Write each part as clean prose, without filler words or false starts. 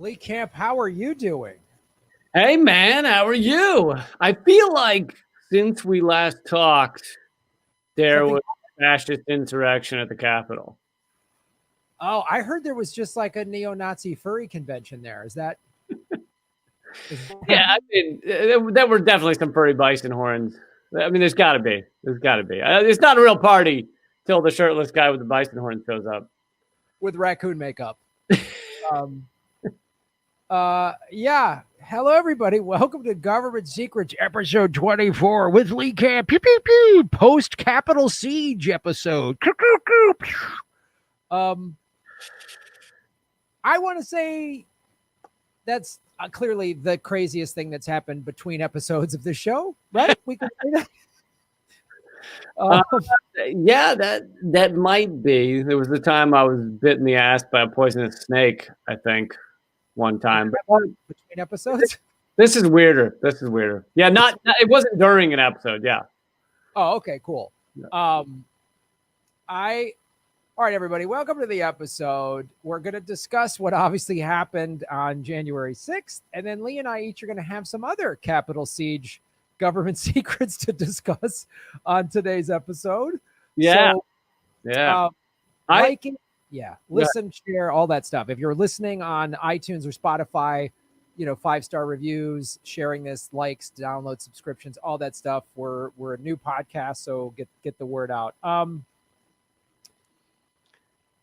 Lee Camp, how are you doing? Hey, man, how are you? I feel like since we last talked, there Something. was a fascist insurrection at the Capitol. Oh, I heard there was just like a neo-Nazi furry convention there. Is that? Yeah, I mean, there were definitely some furry bison horns. I mean, there's got to be. There's got to be. It's not a real party till the shirtless guy with the bison horn shows up. With raccoon makeup? um, yeah. Hello, everybody. Welcome to Government Secrets, episode 24 with Lee Camp. Pew, pew, pew. Post-Capitol Siege episode. I want to say that's clearly the craziest thing that's happened between episodes of the show, right? We can say that. Yeah, that might be. There was the time I was bit in the ass by a poisonous snake, I think, one time. Between episodes? This is weirder. Yeah, it wasn't during an episode, yeah. Oh, okay, cool. Yeah. All right, everybody, welcome to the episode. We're going to discuss what obviously happened on January 6th, and then Lee and I each are going to have some other Capitol Siege government secrets to discuss on today's episode. Yeah. So, yeah. Listen, share, all that stuff. If you're listening on iTunes or Spotify, 5-star reviews, sharing this, likes, download, subscriptions, all that stuff. We're a new podcast, so get the word out.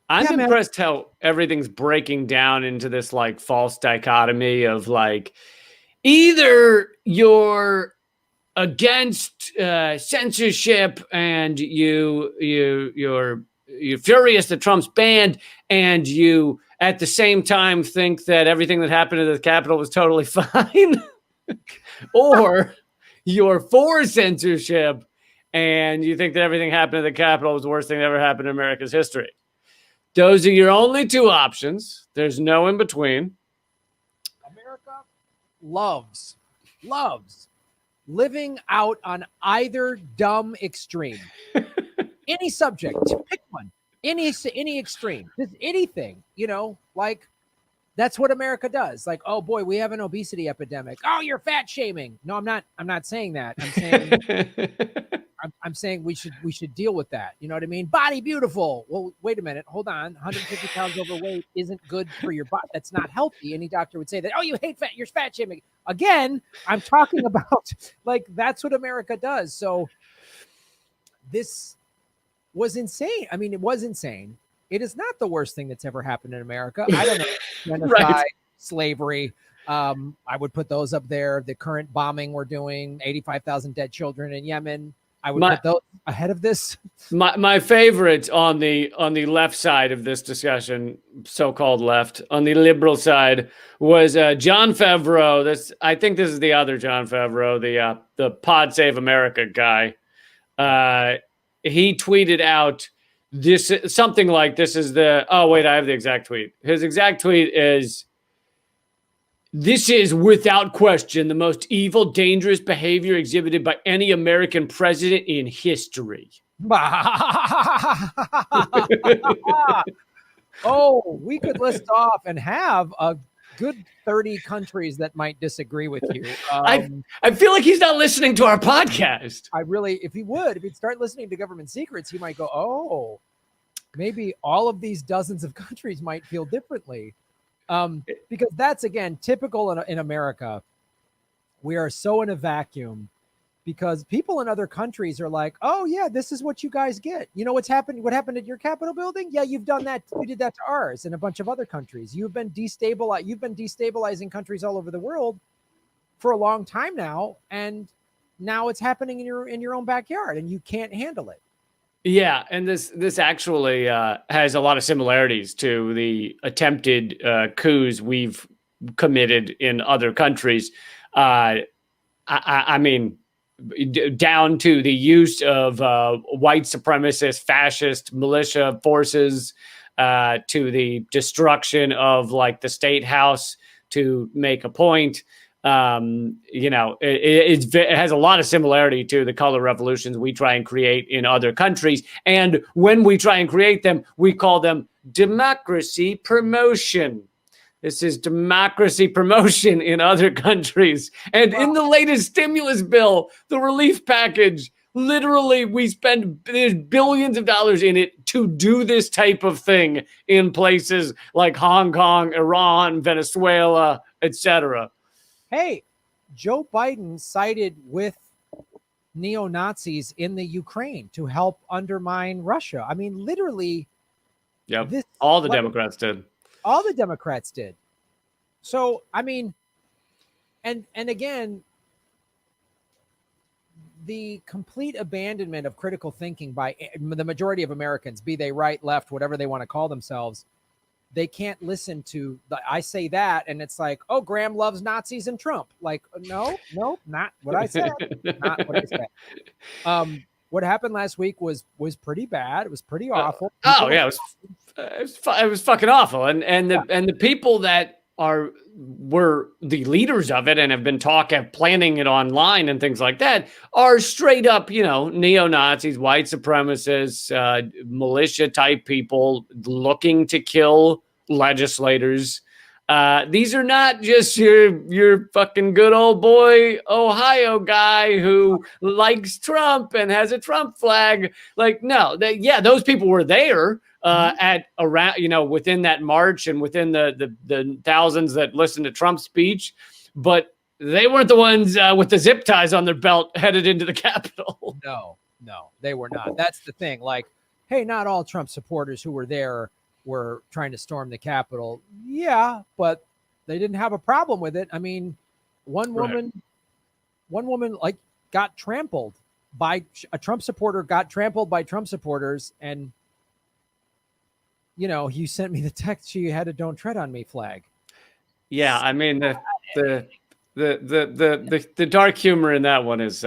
I'm impressed how everything's breaking down into this like false dichotomy of like either you're against censorship and you're furious that Trump's banned, and you at the same time think that everything that happened at the Capitol was totally fine, or you're for censorship and you think that everything happened at the Capitol was the worst thing that ever happened in America's history. Those are your only two options. There's no in between. America loves living out on either dumb extreme. Any subject, pick one. Any extreme. Just anything, like that's what America does. Like, oh boy, we have an obesity epidemic. Oh, you're fat shaming. No, I'm not saying that. I'm saying I'm saying we should deal with that. You know what I mean? Body beautiful. Well, wait a minute. Hold on. 150 pounds overweight isn't good for your body. That's not healthy. Any doctor would say that. Oh, you hate fat. You're fat shaming. Again, I'm talking about like that's what America does. So this was insane. I mean, it was insane. It is not the worst thing that's ever happened in America. I don't know. Genocide, right. Slavery. I would put those up there. The current bombing we're doing, 85,000 dead children in Yemen. I would put those ahead of this. My favorite on the left side of this discussion, so-called left, on the liberal side, was John Favreau. I think this is the other John Favreau, the Pod Save America guy. He tweeted out this something like this is the. Oh wait, I have the exact tweet. His exact tweet is, "This is, without question, the most evil, dangerous behavior exhibited by any American president in history." Oh, we could list off and have a good 30 countries that might disagree with you. I feel like he's not listening to our podcast. If he'd start listening to Government Secrets, he might go, oh, maybe all of these dozens of countries might feel differently. Because that's, again, typical in America. We are so in a vacuum because people in other countries are like, oh, yeah, this is what you guys get. You know what's happened? What happened at your Capitol building? Yeah, you've done that. You did that to ours and a bunch of other countries. You've been destabilizing countries all over the world for a long time now. And now it's happening in your own backyard and you can't handle it. Yeah, and this actually has a lot of similarities to the attempted coups we've committed in other countries. I mean, down to the use of white supremacist, fascist militia forces, to the destruction of like the state house to make a point. It has a lot of similarity to the color revolutions we try and create in other countries. And when we try and create them, we call them democracy promotion. This is democracy promotion in other countries. And in the latest stimulus bill, the relief package, literally, we spend billions of dollars in it to do this type of thing in places like Hong Kong, Iran, Venezuela, etc. Hey, Joe Biden sided with neo-Nazis in the Ukraine to help undermine Russia. I mean, literally. Yep. All the Democrats did. All the Democrats did. So, I mean, and again, the complete abandonment of critical thinking by the majority of Americans, be they right, left, whatever they want to call themselves, they can't listen to I say that, and it's like, oh, Graham loves Nazis and Trump. Like, no, not what I said. Not what I said. What happened last week was pretty bad. It was pretty awful. It was fucking awful. And the people that were the leaders of it and have been planning it online and things like that are straight up, neo-Nazis, white supremacists, militia type people looking to kill legislators. These are not just your fucking good old boy Ohio guy who likes Trump and has a Trump flag. Like, no, those people were there at around, within that march and within the thousands that listened to Trump's speech, but they weren't the ones with the zip ties on their belt headed into the Capitol. No, they were not. That's the thing. Like, hey, not all Trump supporters who were there were trying to storm the Capitol. Yeah, but they didn't have a problem with it. I mean, one woman like got trampled by a Trump supporter, got trampled by Trump supporters. And, you sent me the text. She had a "Don't Tread on Me" flag. Yeah. I mean, the dark humor in that one is,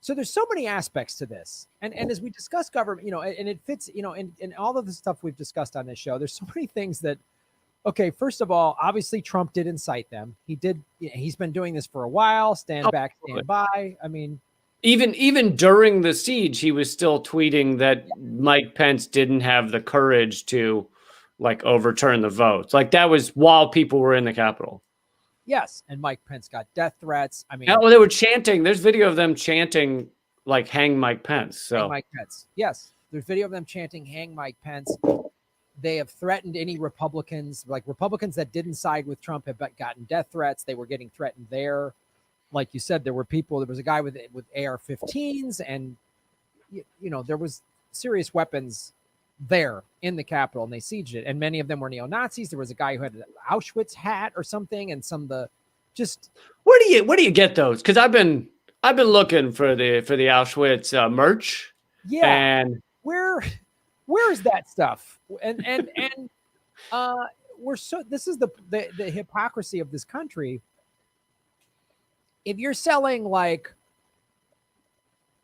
so there's so many aspects to this. And as we discuss government, and it fits, in all of the stuff we've discussed on this show, there's so many things that, okay, first of all, obviously Trump did incite them. He's been doing this for a while. Stand back, stand by. I mean, even during the siege, he was still tweeting that Mike Pence didn't have the courage to overturn the votes. Like, that was while people were in the Capitol. Yes, and Mike Pence got death threats. I mean, they were chanting. There's video of them chanting, like, "Hang Mike Pence." So, hang Mike Pence. Yes, there's video of them chanting, "Hang Mike Pence." They have threatened any Republicans, like Republicans that didn't side with Trump, have gotten death threats. They were getting threatened there. Like you said, there was a guy with AR-15s, and there was serious weapons there in the Capitol, and they sieged it, and many of them were neo-Nazis. There was a guy who had an Auschwitz hat or something, and where do you get those? Because I've been looking for the Auschwitz merch. Yeah, and where is that stuff? And this is the hypocrisy of this country. If you're selling like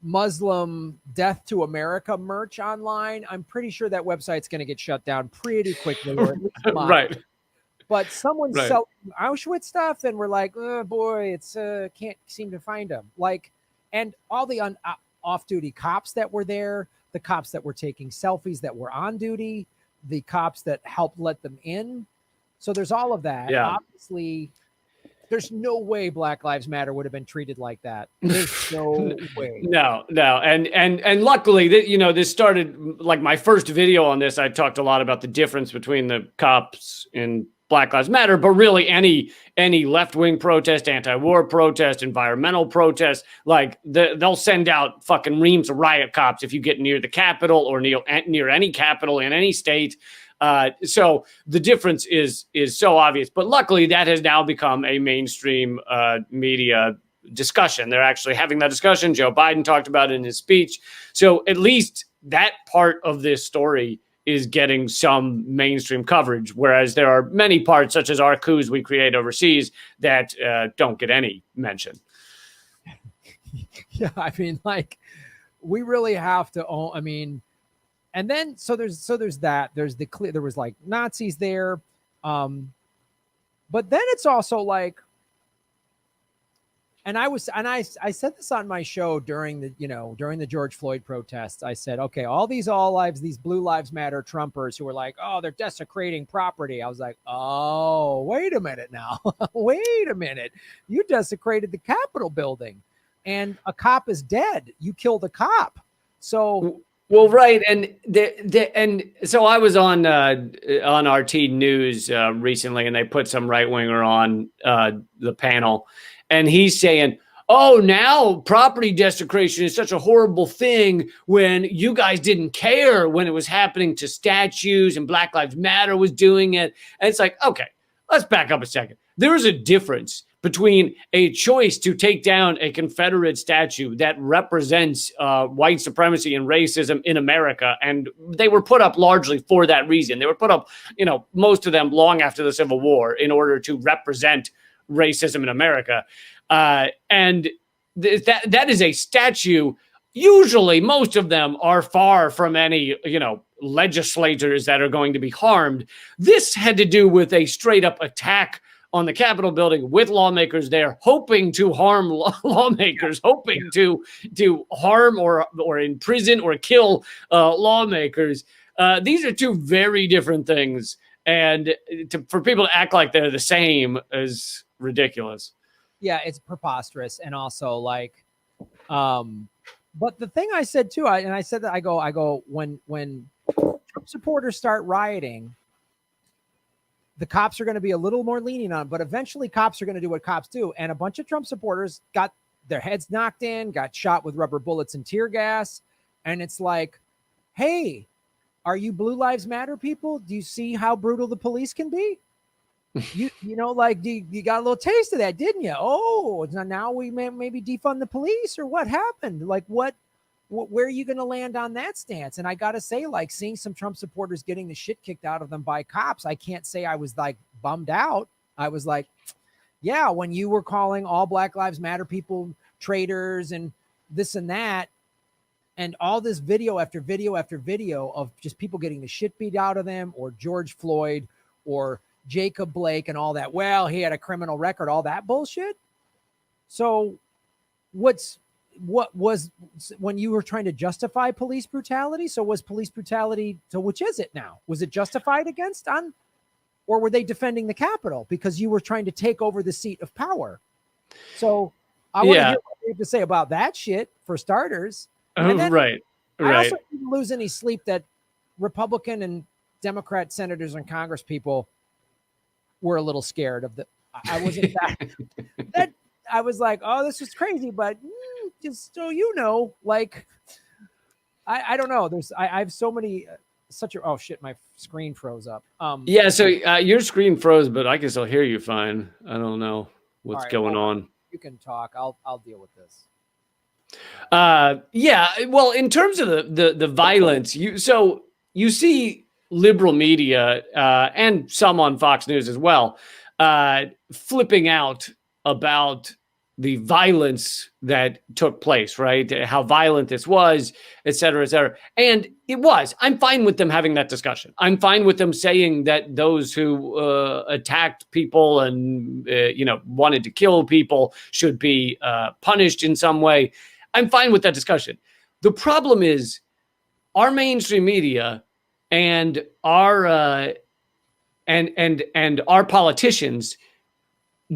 Muslim death to America merch online, I'm pretty sure that website's going to get shut down pretty quickly. Or at least right. But someone's selling Auschwitz stuff, and we're like, oh boy, can't seem to find them. Like, and all the off-duty cops that were there, the cops that were taking selfies that were on duty, the cops that helped let them in. So there's all of that. Yeah. Obviously, there's no way Black Lives Matter would have been treated like that. There's no way. No. And luckily, this started, like, my first video on this, I talked a lot about the difference between the cops in Black Lives Matter, but really any left-wing protest, anti-war protest, environmental protest, like they'll send out fucking reams of riot cops if you get near the Capitol or near any Capitol in any state. So the difference is so obvious, but luckily that has now become a mainstream media discussion. They're actually having that discussion. Joe Biden talked about it in his speech. So at least that part of this story is getting some mainstream coverage, whereas there are many parts, such as our coups we create overseas, that don't get any mention. Yeah, I mean, like, we really have to own, I mean, and then so there's that. There was like Nazis there. But then it's also like, And I said this on my show during the George Floyd protests. I said, okay, these Blue Lives Matter Trumpers who were like, oh, they're desecrating property. I was like, oh, wait a minute now. Wait a minute. You desecrated the Capitol building and a cop is dead. You killed a cop. So, well, right. And so I was on RT News recently, and they put some right winger on the panel. And he's saying, oh, now property desecration is such a horrible thing when you guys didn't care when it was happening to statues and Black Lives Matter was doing it. And it's like, okay, let's back up a second. There is a difference between a choice to take down a Confederate statue that represents white supremacy and racism in America. And they were put up largely for that reason. They were put up, most of them long after the Civil War in order to represent racism in America. And that is a statue. Usually most of them are far from any, legislators that are going to be harmed. This had to do with a straight up attack on the Capitol building with lawmakers there, hoping to harm lawmakers, hoping to harm or imprison or kill lawmakers. These are two very different things. And for people to act like they're the same is ridiculous. Yeah, it's preposterous. And also but the thing I said too, I said that I go, when Trump supporters start rioting, the cops are going to be a little more lenient on, but eventually cops are going to do what cops do. And a bunch of Trump supporters got their heads knocked in, got shot with rubber bullets and tear gas. And it's like, hey, are you Blue Lives Matter people? Do you see how brutal the police can be? You got a little taste of that, didn't you? Oh, now we maybe defund the police, or what happened? Like where are you going to land on that stance? And I got to say, seeing some Trump supporters getting the shit kicked out of them by cops, I can't say I was bummed out. I was like, yeah, when you were calling all Black Lives Matter people traitors and this and that, and all this video after video after video of just people getting the shit beat out of them, or George Floyd or Jacob Blake and all that. Well, he had a criminal record, all that bullshit. So what was when you were trying to justify police brutality? So was police brutality, so which is it now? Was it justified or were they defending the Capitol because you were trying to take over the seat of power? So I want to hear what you have to say about that shit for starters. Right. I also didn't lose any sleep that Republican and Democrat senators and Congress people were a little scared of I wasn't that I was like, oh, this is crazy, but just so you know, I don't know. I have so many oh shit, my screen froze up. So your screen froze, but I can still hear you fine. I don't know what's going on. You can talk. I'll deal with this. Well, in terms of the violence, you see liberal media and some on Fox News as well flipping out about the violence that took place, right? How violent this was, et cetera, et cetera. And it was. I'm fine with them having that discussion. I'm fine with them saying that those who attacked people and wanted to kill people should be punished in some way. I'm fine with that discussion. The problem is our mainstream media and our and our politicians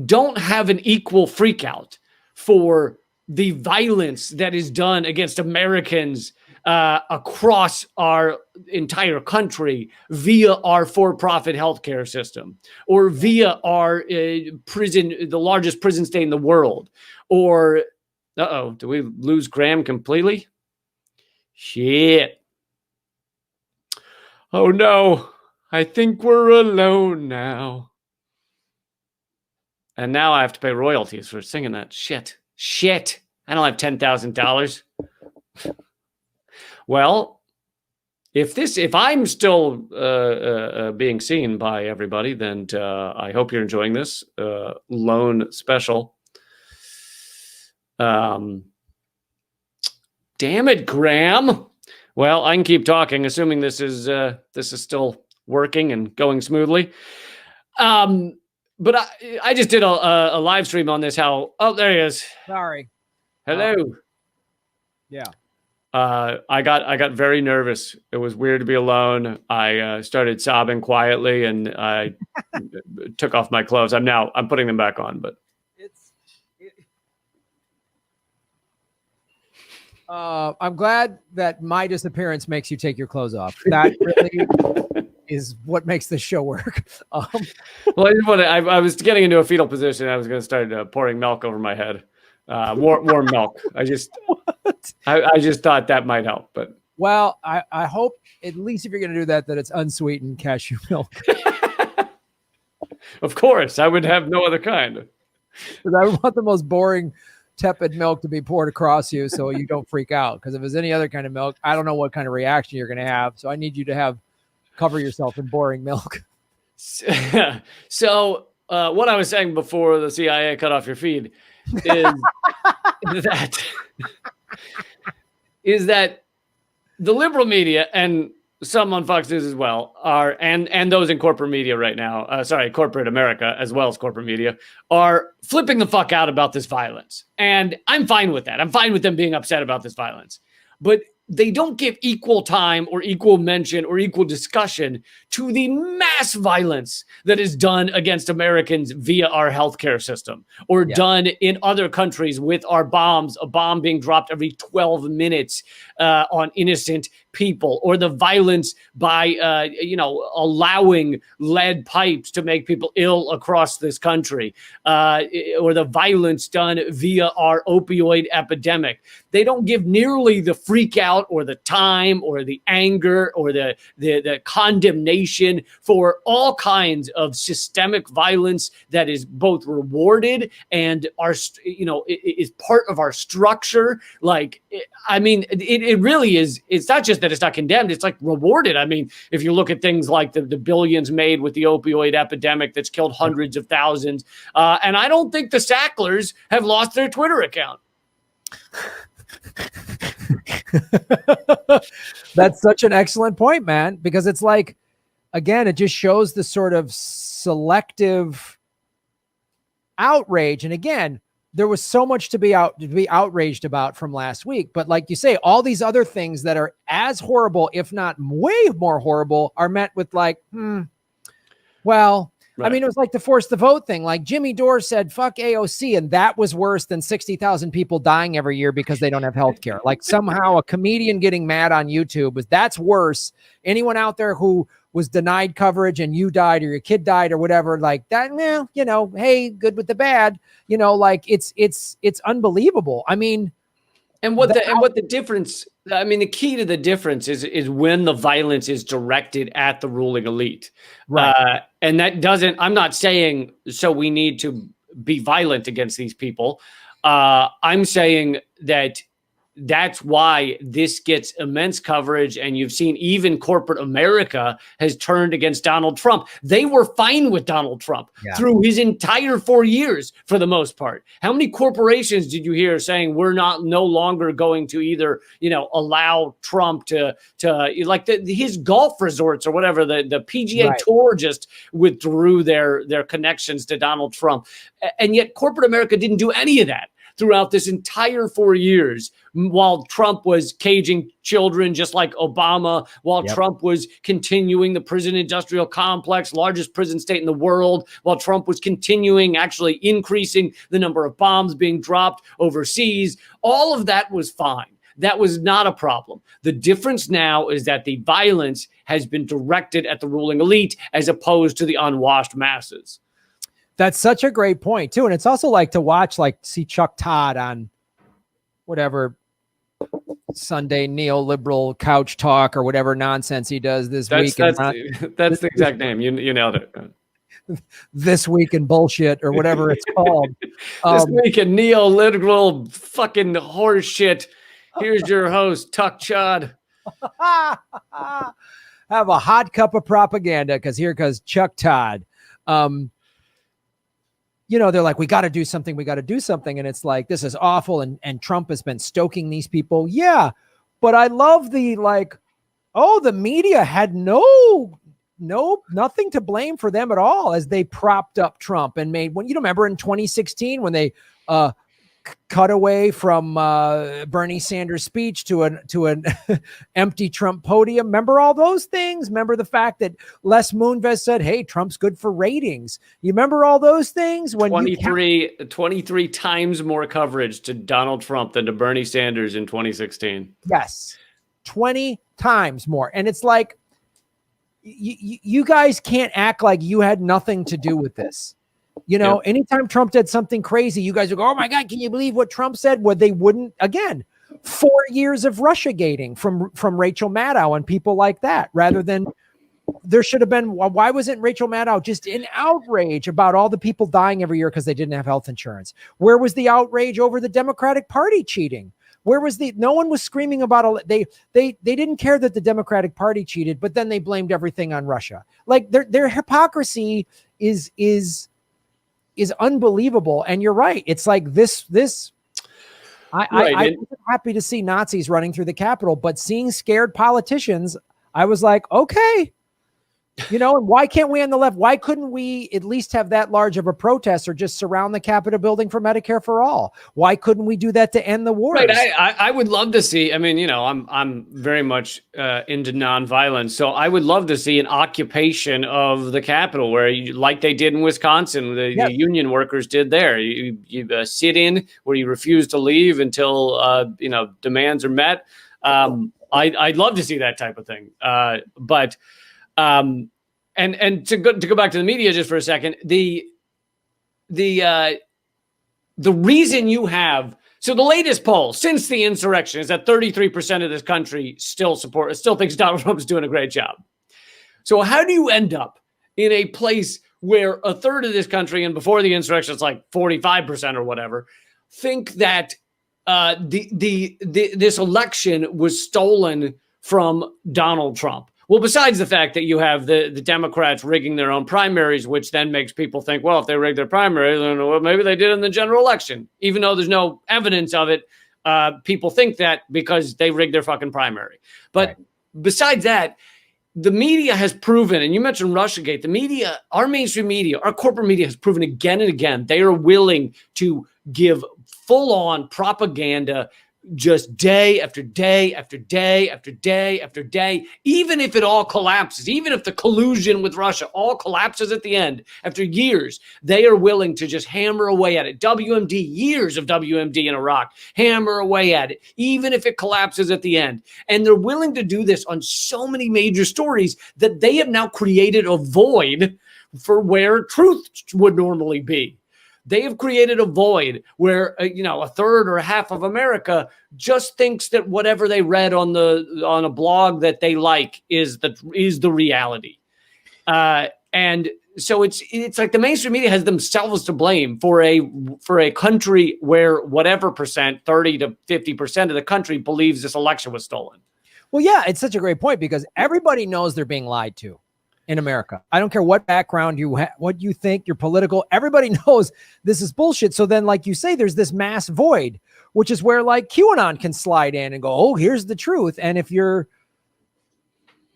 don't have an equal freakout for the violence that is done against Americans across our entire country via our for-profit healthcare system, or via our prison, the largest prison state in the world, or do we lose Graham completely? Shit. Oh no, I think we're alone now. And now I have to pay royalties for singing that shit. I don't have $10,000. Well, if I'm still being seen by everybody, then I hope you're enjoying this loan special. Damn it, Graham. Well, I can keep talking, assuming this is still working and going smoothly. but I just did a live stream on this. Oh, there he is. Sorry. Hello. Yeah. I got very nervous. It was weird to be alone. I started sobbing quietly, and I took off my clothes. I'm putting them back on, but I'm glad that my disappearance makes you take your clothes off. That really is what makes this show work. Well, I was getting into a fetal position. I was going to start pouring milk over my head. Warm milk. I just thought that might help, but well, I hope at least if you're going to do that it's unsweetened cashew milk. Of course, I would have no other kind. Because I want the most boring, tepid milk to be poured across you, so you don't freak out. Because if it's any other kind of milk, I don't know what kind of reaction you're going to have. So I need you to cover yourself in boring milk. So what I was saying before the CIA cut off your feed is that the liberal media and some on Fox News as well are, and those in corporate media right now, corporate America as well as corporate media, are flipping the fuck out about this violence. And I'm fine with that. I'm fine with them being upset about this violence. But they don't give equal time or equal mention or equal discussion to the mass violence that is done against Americans via our healthcare system or done in other countries with our bombs, a bomb being dropped every 12 minutes on innocent people, or the violence by, allowing lead pipes to make people ill across this country, or the violence done via our opioid epidemic. They don't give nearly the freak out or the time or the anger or the condemnation for all kinds of systemic violence that is both rewarded and is part of our structure. It really is. It's not just that it's not condemned, it's like rewarded. I mean, if you look at things like the billions made with the opioid epidemic that's killed hundreds of thousands, and I don't think the Sacklers have lost their Twitter account. That's such an excellent point, man, because it's like, again, it just shows the sort of selective outrage. And again, there was so much to be outraged about from last week. But like you say, all these other things that are as horrible, if not way more horrible, are met with like, well, right. I mean, it was like the force the vote thing. Like Jimmy Dore said, fuck AOC. And that was worse than 60,000 people dying every year because they don't have health care. Like somehow a comedian getting mad on YouTube, that's worse. Anyone out there who was denied coverage and you died or your kid died or whatever, like that, hey, good with the bad, it's unbelievable. I mean, what the difference, I mean, the key to the difference is when the violence is directed at the ruling elite. Right. And that doesn't, I'm not saying, so we need to be violent against these people. I'm saying that's why this gets immense coverage. And you've seen even corporate America has turned against Donald Trump. They were fine with Donald Trump through his entire 4 years for the most part. How many corporations did you hear saying we're no longer going to either, allow Trump to like his golf resorts or whatever, the PGA Tour just withdrew their connections to Donald Trump. And yet corporate America didn't do any of that throughout this entire 4 years, while Trump was caging children just like Obama, while Trump was continuing the prison industrial complex, largest prison state in the world, while Trump was continuing actually increasing the number of bombs being dropped overseas. All of that was fine. That was not a problem. The difference now is that the violence has been directed at the ruling elite as opposed to the unwashed masses. That's such a great point too. And it's also like to see Chuck Todd on whatever Sunday neoliberal couch talk or whatever nonsense he does this week. That's the exact name. You nailed it. This Week in Bullshit or whatever it's called. This Week in Neoliberal fucking horse shit. Here's your host, Tuck Chad. Have a hot cup of propaganda because here goes Chuck Todd. They're like, we got to do something. And it's like, this is awful. And Trump has been stoking these people. Yeah. But I love the media had no nope, nothing to blame for them at all as they propped up Trump and made, when you remember in 2016 when they cut away from Bernie Sanders' speech to an empty Trump podium. Remember all those things? Remember the fact that Les Moonves said, hey, Trump's good for ratings. You remember all those things? When 23 times more coverage to Donald Trump than to Bernie Sanders in 2016. Yes, 20 times more. And it's like, you guys can't act like you had nothing to do with this. You know, anytime Trump did something crazy, you guys would go, oh my God, can you believe what Trump said? Well, they wouldn't. Again, 4 years of Russiagating from Rachel Maddow and people like that, rather than there should have been, why wasn't Rachel Maddow just in outrage about all the people dying every year because they didn't have health insurance? Where was the outrage over the Democratic Party cheating? Where was no one was screaming about, they didn't care that the Democratic Party cheated, but then they blamed everything on Russia. Like their hypocrisy is unbelievable. And you're right. It's like this. I was happy to see Nazis running through the Capitol, but seeing scared politicians, I was like, okay, you know, and why can't we on the left? Why couldn't we at least have that large of a protest or just surround the Capitol building for Medicare for all? Why couldn't we do that to end the wars? Right. I would love to see, I mean, you know, I'm very much into nonviolence. So I would love to see an occupation of the Capitol where like they did in Wisconsin, the union workers did there. You sit in where you refuse to leave until, you know, demands are met. I'd love to see that type of thing. And to go back to the media just for a second, the reason you have, so the latest poll since the insurrection is that 33% of this country still thinks Donald Trump is doing a great job. So how do you end up in a place where a third of this country, and before the insurrection it's like 45% or whatever, think that this election was stolen from Donald Trump? Well, besides the fact that you have the Democrats rigging their own primaries, which then makes people think, well, if they rigged their primaries, then well, maybe they did in the general election. Even though there's no evidence of it, people think that because they rigged their fucking primary. But besides that, the media has proven, and you mentioned Russiagate, the media, our mainstream media, our corporate media has proven again and again, they are willing to give full-on propaganda just day after day after day after day after day, even if it all collapses, even if the collusion with Russia all collapses at the end, after years, they are willing to just hammer away at it. WMD, years of WMD in Iraq, hammer away at it, even if it collapses at the end. And they're willing to do this on so many major stories that they have now created a void for where truth would normally be. They have created a void where, you know, a third or a half of America just thinks that whatever they read on a blog that they like is the reality. And so it's like the mainstream media has themselves to blame for a country where whatever percent, 30 to 50% of the country believes this election was stolen. Well, yeah, it's such a great point because everybody knows they're being lied to in America. I don't care what background you have, what you think, you're political. Everybody knows this is bullshit. So then, like you say, there's this mass void, which is where like QAnon can slide in and go, oh, here's the truth. And if you're,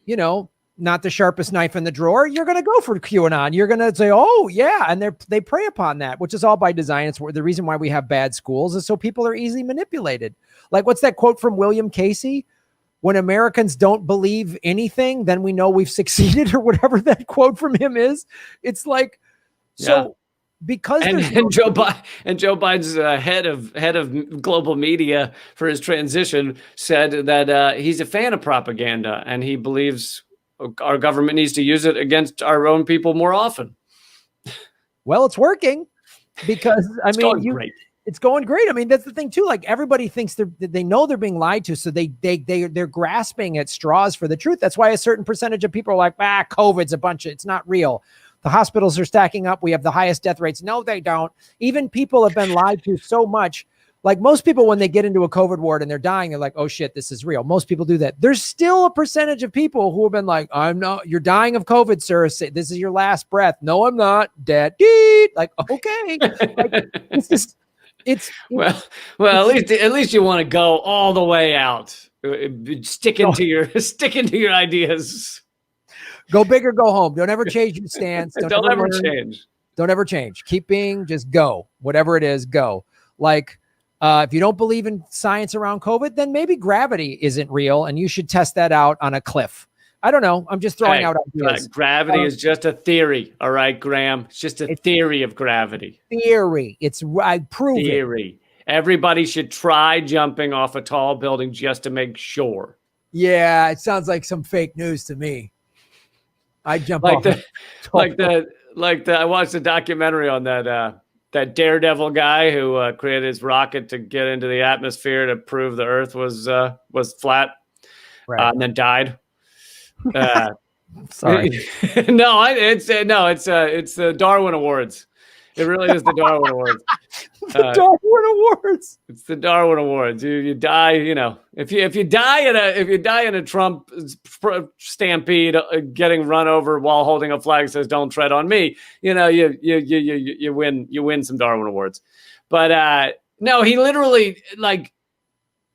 you know, not the sharpest knife in the drawer, you're going to go for QAnon. You're going to say, oh yeah. And they prey upon that, which is all by design. It's the reason why we have bad schools is so people are easily manipulated. Like what's that quote from William Casey? When Americans don't believe anything, then we know we've succeeded, or whatever that quote from him is. It's like, so because Joe Biden's head of global media for his transition said that he's a fan of propaganda and he believes our government needs to use it against our own people more often. Well, it's working because it's going great. I mean, that's the thing too. Like everybody thinks they know they're being lied to. So they're grasping at straws for the truth. That's why a certain percentage of people are like, COVID's it's not real. The hospitals are stacking up. We have the highest death rates. No, they don't. Even people have been lied to so much. Like most people, when they get into a COVID ward and they're dying, they're like, oh shit, this is real. Most people do that. There's still a percentage of people who have been like, you're dying of COVID, sir. This is your last breath. No, I'm not dead. Like, okay. Like, well, at least you want to go all the way out, sticking to your ideas. Go big or go home. Don't ever change your stance. Don't ever change. Don't ever change. Keep being, just go. Whatever it is, go. Like, if you don't believe in science around COVID, then maybe gravity isn't real and you should test that out on a cliff. I don't know. I'm just throwing out ideas. Gravity is just a theory. All right, Graham. It's just a theory of gravity. Theory. I prove theory. Everybody should try jumping off a tall building just to make sure. Yeah, it sounds like some fake news to me. I jump off. I watched a documentary on that daredevil guy who created his rocket to get into the atmosphere to prove the Earth was flat, right. And then died. Sorry. It's the Darwin Awards. It really is the Darwin Awards. Darwin Awards. It's the Darwin Awards. You die. If you die in a Trump stampede, getting run over while holding a flag that says "Don't tread on me," you win some Darwin Awards. But no, he literally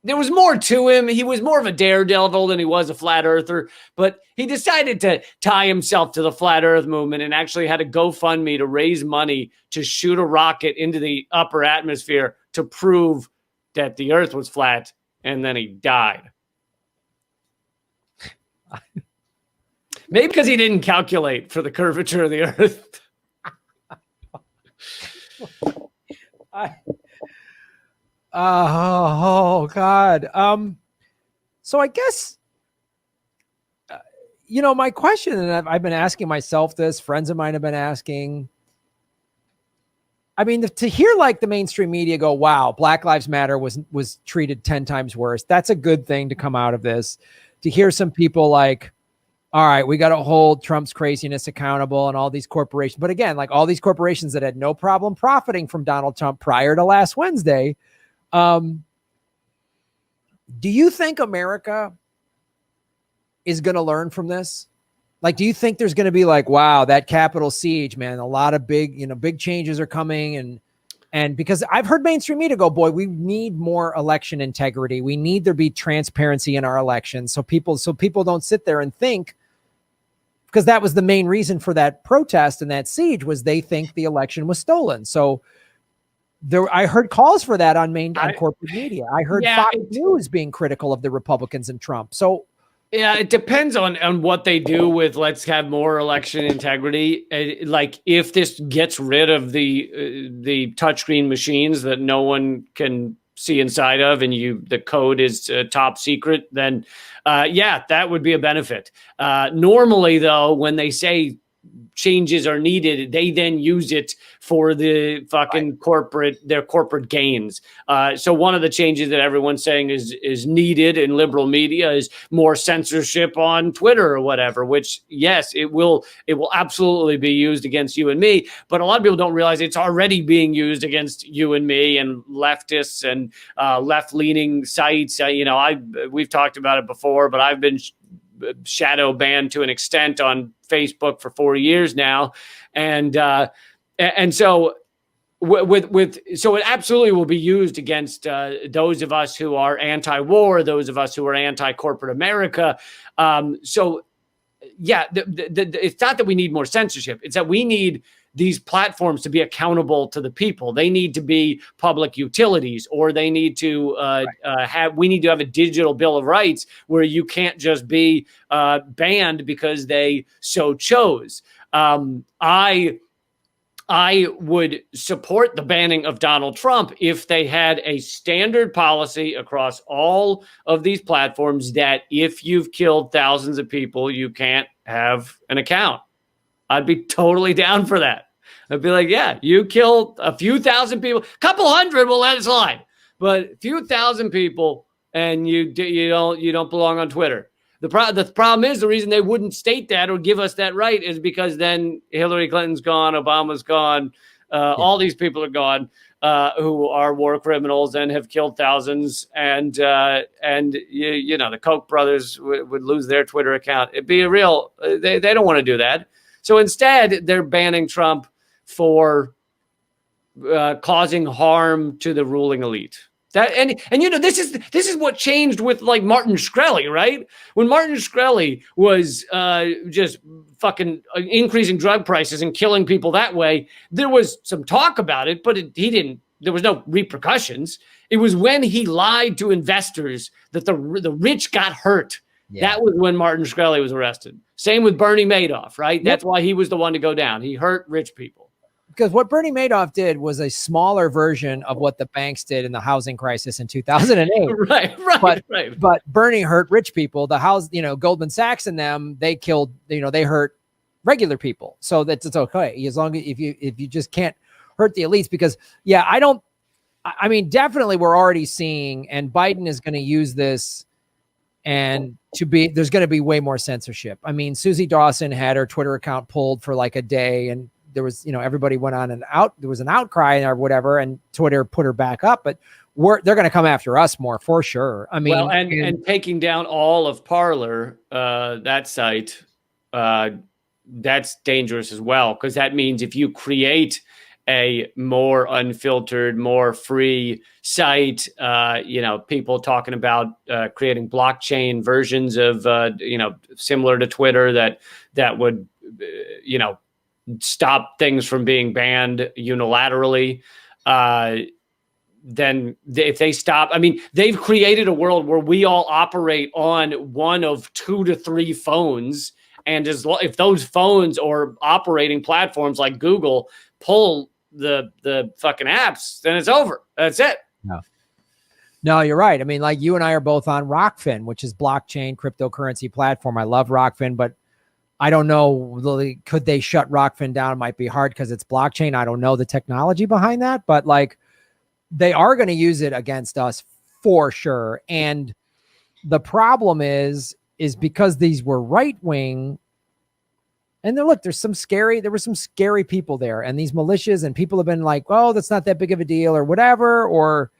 there was more to him. He was more of a daredevil than he was a flat earther, but he decided to tie himself to the flat earth movement and actually had a GoFundMe to raise money to shoot a rocket into the upper atmosphere to prove that the earth was flat. And then he died. Maybe because he didn't calculate for the curvature of the earth. Oh God. So I guess, my question, and I've been asking myself this, friends of mine have been asking, I mean, to hear the mainstream media go, wow, Black Lives Matter was treated 10 times worse. That's a good thing to come out of this. To hear some people all right, we got to hold Trump's craziness accountable and all these corporations. But again, all these corporations that had no problem profiting from Donald Trump prior to last Wednesday. Do you think America is going to learn from this? Do you think there's going to be wow, that Capitol siege, man, a lot of big changes are coming. And because I've heard mainstream media go, boy, we need more election integrity. We need there be transparency in our elections. So people don't sit there and think, because that was the main reason for that protest and that siege was they think the election was stolen. So I heard calls for that on corporate media. I heard Fox News being critical of the Republicans and Trump. So yeah, it depends on what they do with let's have more election integrity. If this gets rid of the touchscreen machines that no one can see inside of, and the code is top secret, then that would be a benefit. Normally, though, when they say changes are needed, they then use it for the fucking their corporate gains. So one of the changes that everyone's saying is needed in liberal media is more censorship on Twitter or whatever, which yes, it will absolutely be used against you and me. But a lot of people don't realize it's already being used against you and me and leftists and left-leaning sites. We've talked about it before, but I've been shadow banned to an extent on Facebook for 4 years now, and so so it absolutely will be used against those of us who are anti-war, those of us who are anti-corporate America. So yeah, it's not that we need more censorship; it's that we need these platforms to be accountable to the people. They need to be public utilities, or they need to we need to have a digital bill of rights where you can't just be banned because they so chose. I would support the banning of Donald Trump if they had a standard policy across all of these platforms that if you've killed thousands of people, you can't have an account. I'd be totally down for that. I'd be like, yeah, you killed a few thousand people, a couple hundred, we'll let it slide. But a few thousand people, and you don't belong on Twitter. The problem is the reason they wouldn't state that or give us that right is because then Hillary Clinton's gone, Obama's gone, all these people are gone who are war criminals and have killed thousands, and the Koch brothers would lose their Twitter account. It'd be they don't want to do that. So instead, they're banning Trump for causing harm to the ruling elite. That and you know, this is what changed with like Martin Shkreli, right? When Martin Shkreli was just fucking increasing drug prices and killing people that way, there was some talk about it, but he didn't. There was no repercussions. It was when he lied to investors that the rich got hurt. Yeah. That was when Martin Shkreli was arrested. Same with Bernie Madoff, right? Yep. That's why he was the one to go down. He hurt rich people. Because what Bernie Madoff did was a smaller version of what the banks did in the housing crisis in 2008. right. But Bernie hurt rich people. The house, Goldman Sachs and them, they killed, they hurt regular people. So that's it's okay as long as if you just can't hurt the elites. Because definitely we're already seeing, and Biden is going to use this, and there's going to be way more censorship. I mean, Susie Dawson had her Twitter account pulled for like a day, and there was, everybody went on and out. There was an outcry or whatever, and Twitter put her back up. But they're going to come after us more for sure. I mean, well, and taking down all of Parler, that site, that's dangerous as well, because that means if you create a more unfiltered, more free site, people talking about creating blockchain versions of, similar to Twitter that would, stop things from being banned unilaterally. Then if they stop, they've created a world where we all operate on one of 2 to 3 phones. And if those phones or operating platforms like Google pull the fucking apps, then it's over. That's it. No, you're right. I mean, like you and I are both on Rockfin, which is blockchain cryptocurrency platform. I love Rockfin, but I don't know, could they shut Rockfin down? It might be hard because it's blockchain. I don't know the technology behind that, but like they are going to use it against us for sure. And the problem is because these were right-wing, and there were some scary people there, and these militias, and people have been like, oh, that's not that big of a deal or whatever. Or,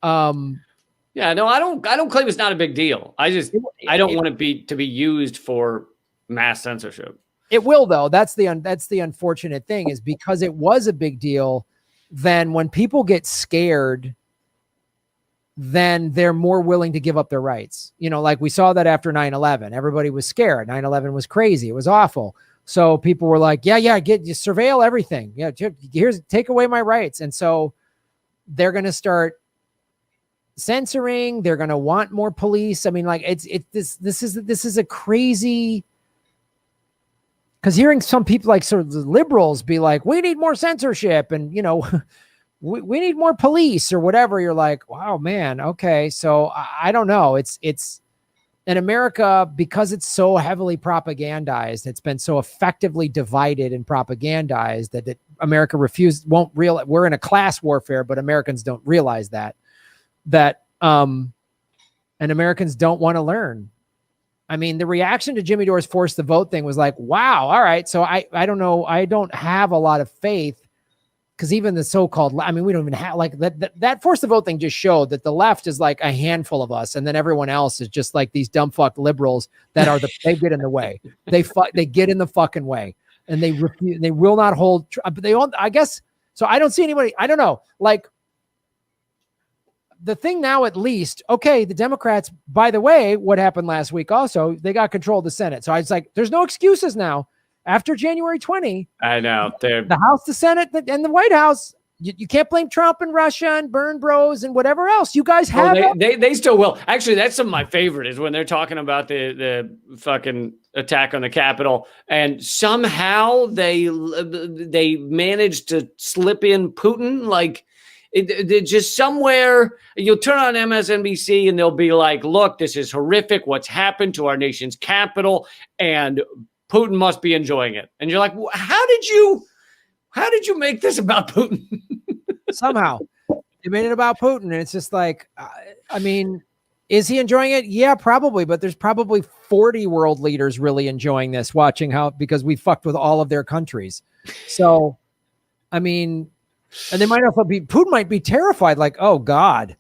I don't claim it's not a big deal. I don't want it to be used for mass censorship. It will, though. That's the unfortunate thing, is because it was a big deal. Then when people get scared, then they're more willing to give up their rights. Like we saw that after 9/11, everybody was scared. 9/11 was crazy. It was awful. So people were like, you surveil everything. Yeah. Take away my rights. And so they're going to start censoring. They're going to want more police. I mean, like this is a crazy, because hearing some people like sort of the liberals be like, we need more censorship and, we need more police or whatever. You're like, wow, man. Okay. So I don't know. It's in America, because it's so heavily propagandized. It's been so effectively divided and propagandized that America won't realize we're in a class warfare, but Americans don't realize that, and Americans don't want to learn. I mean, the reaction to Jimmy Dore's force the vote thing was like, wow, all right. So I don't know. I don't have a lot of faith, because even the so-called, we don't even have like that force the vote thing just showed that the left is like a handful of us. And then everyone else is just like these dumb fuck liberals that are they get in the way. They get in the fucking way, and they refuse, they will not hold, but they all, I guess. So I don't see anybody. I don't know. Like, the thing now, at least, okay, the Democrats, by the way, what happened last week also, they got control of the Senate. So I was like, there's no excuses now. After January 20, I know the House, the Senate, and the White House, you can't blame Trump and Russia and Burn Bros and whatever else. You guys have they still will. Actually, that's some of my favorite is when they're talking about the fucking attack on the Capitol, and somehow they managed to slip in Putin. Like it just somewhere you'll turn on MSNBC and they'll be like, look, this is horrific. What's happened to our nation's capital, and Putin must be enjoying it. And you're like, how did you make this about Putin? Somehow they made it about Putin. And it's just like, is he enjoying it? Yeah, probably. But there's probably 40 world leaders really enjoying this, watching because we fucked with all of their countries. So, and they might also Putin might be terrified. Like, oh God,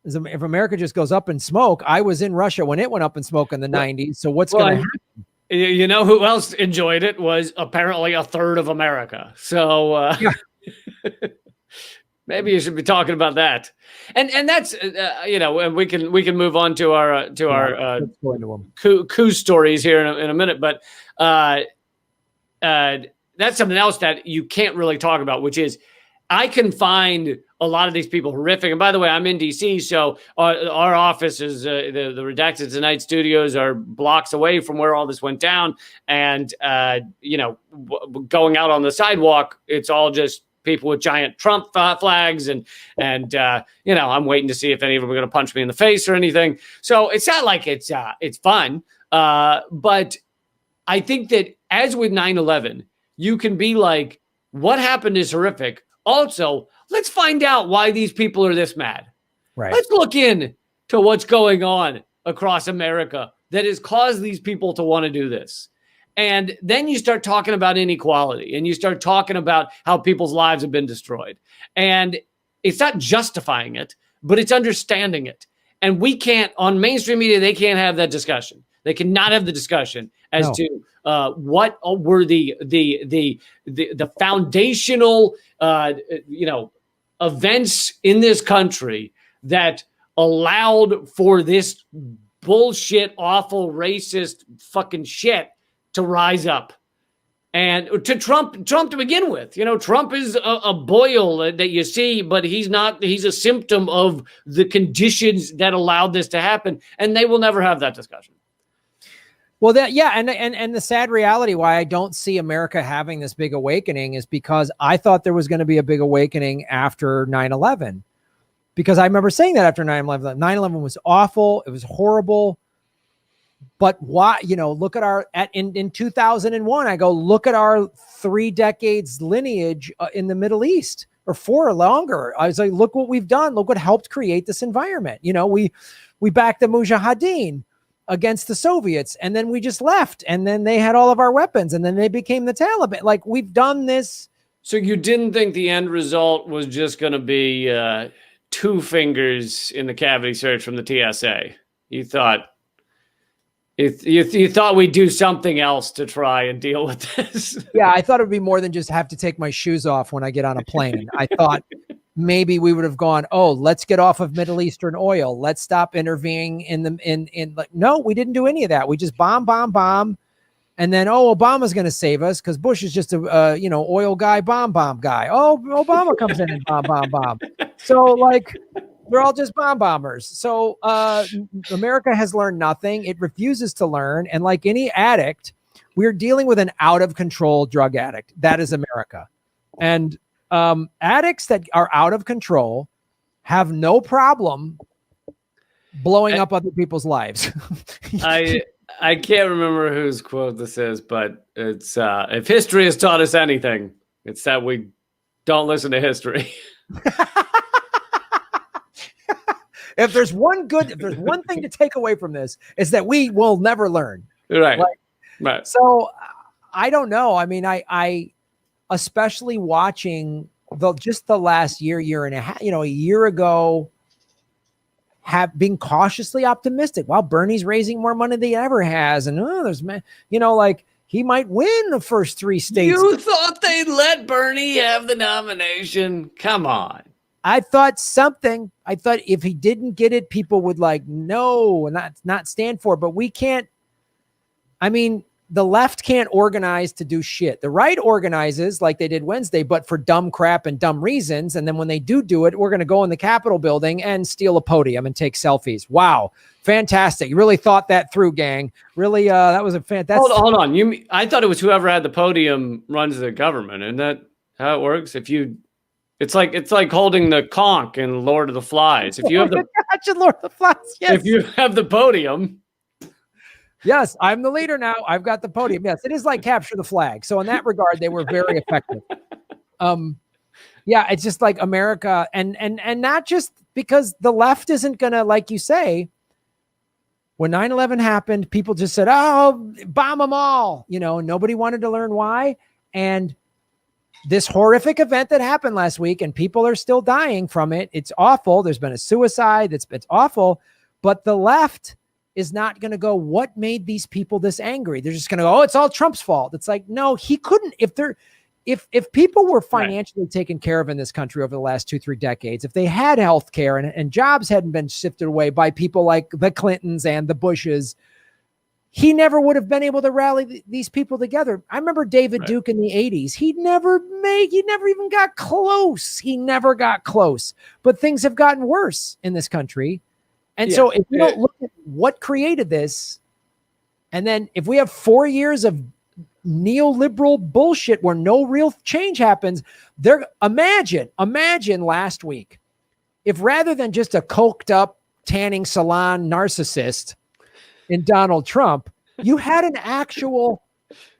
if America just goes up in smoke, I was in Russia when it went up in smoke in the 90s. So what's going to happen? You know who else enjoyed it was apparently a third of America. So, Maybe you should be talking about that. And that's and we can move on to our coup stories here in a minute. But that's something else that you can't really talk about, which is I can find a lot of these people horrific. And by the way, I'm in DC, so our office is the Redacted Tonight studios are blocks away from where all this went down. And going out on the sidewalk, it's all just people with giant Trump flags, and I'm waiting to see if any of them are going to punch me in the face or anything. So it's not like it's fun, but I think that as with 9/11, you can be like, what happened is horrific. Also, let's find out why these people are this mad. Right. Let's look in to what's going on across America that has caused these people to want to do this. And then you start talking about inequality, and you start talking about how people's lives have been destroyed. And it's not justifying it, but it's understanding it. And we can't, on mainstream media, they can't have that discussion. They cannot have the discussion as to what were the foundational events in this country that allowed for this bullshit, awful, racist fucking shit to rise up. And to Trump to begin with, Trump is a boil that you see, but he's a symptom of the conditions that allowed this to happen. And they will never have that discussion. Well, and the sad reality why I don't see America having this big awakening is because I thought there was going to be a big awakening after 9/11. Because I remember saying that after 9/11. 9/11 was awful. It was horrible. But why, look at in 2001, I go, look at our 3 decades lineage in the Middle East, or 4 or longer. I was like, look what we've done. Look what helped create this environment. We backed the Mujahideen against the Soviets, and then we just left, and then they had all of our weapons, and then they became the Taliban. Like, we've done this. So you didn't think the end result was just going to be 2 fingers in the cavity search from the TSA? You thought you thought we'd do something else to try and deal with this? Yeah, I thought it would be more than just have to take my shoes off when I get on a plane. I thought maybe we would have gone, let's get off of Middle Eastern oil. Let's stop intervening no, we didn't do any of that. We just bomb. And then, Obama's going to save us because Bush is just a, oil guy, bomb guy. Obama comes in and bomb. So we're all just bomb bombers. So America has learned nothing. It refuses to learn. And like any addict, we're dealing with an out of control drug addict. That is America. And addicts that are out of control have no problem blowing up other people's lives. I can't remember whose quote this is, but it's if history has taught us anything, it's that we don't listen to history. If there's one thing to take away from this, is that we will never learn. Right. Right. So I don't know. I mean, I especially watching the last year and a half, a year ago, have been cautiously optimistic. Well, Bernie's raising more money than he ever has. And he might win the first 3 states. You thought they'd let Bernie have the nomination? Come on. I thought if he didn't get it, people would no, and not stand for it. But we can't. I mean, the left can't organize to do shit. The right organizes like they did Wednesday, but for dumb crap and dumb reasons. And then when they do it, we're going to go in the Capitol building and steal a podium and take selfies. Wow. Fantastic. You really thought that through, gang. Really, that was a fantastic. Hold on. I thought it was whoever had the podium runs the government. Isn't that how it works? It's like holding the conch in Lord of the Flies. If you have Lord of the Flies, yes. If you have the podium. Yes, I'm the leader now. I've got the podium. Yes, it is like capture the flag. So in that regard, they were very effective. It's just like America, and not just because the left isn't gonna, like you say, when 9/11 happened, people just said, bomb them all. Nobody wanted to learn why. And this horrific event that happened last week, and people are still dying from it. It's awful. There's been a suicide. It's awful. But the left is not going to go, what made these people this angry? They're just going to go, it's all Trump's fault. It's like, no, he couldn't. if people were financially taken care of in this country over the last 2-3 decades, if they had health care and jobs hadn't been shifted away by people like the Clintons and the Bushes, he never would have been able to rally these people together. I remember David Duke in the 80s. He never even got close. He never got close. But things have gotten worse in this country. And so if we don't look at what created this, and then if we have 4 years of neoliberal bullshit where no real change happens, imagine last week, if rather than just a coked up tanning salon narcissist in Donald Trump, you had an actual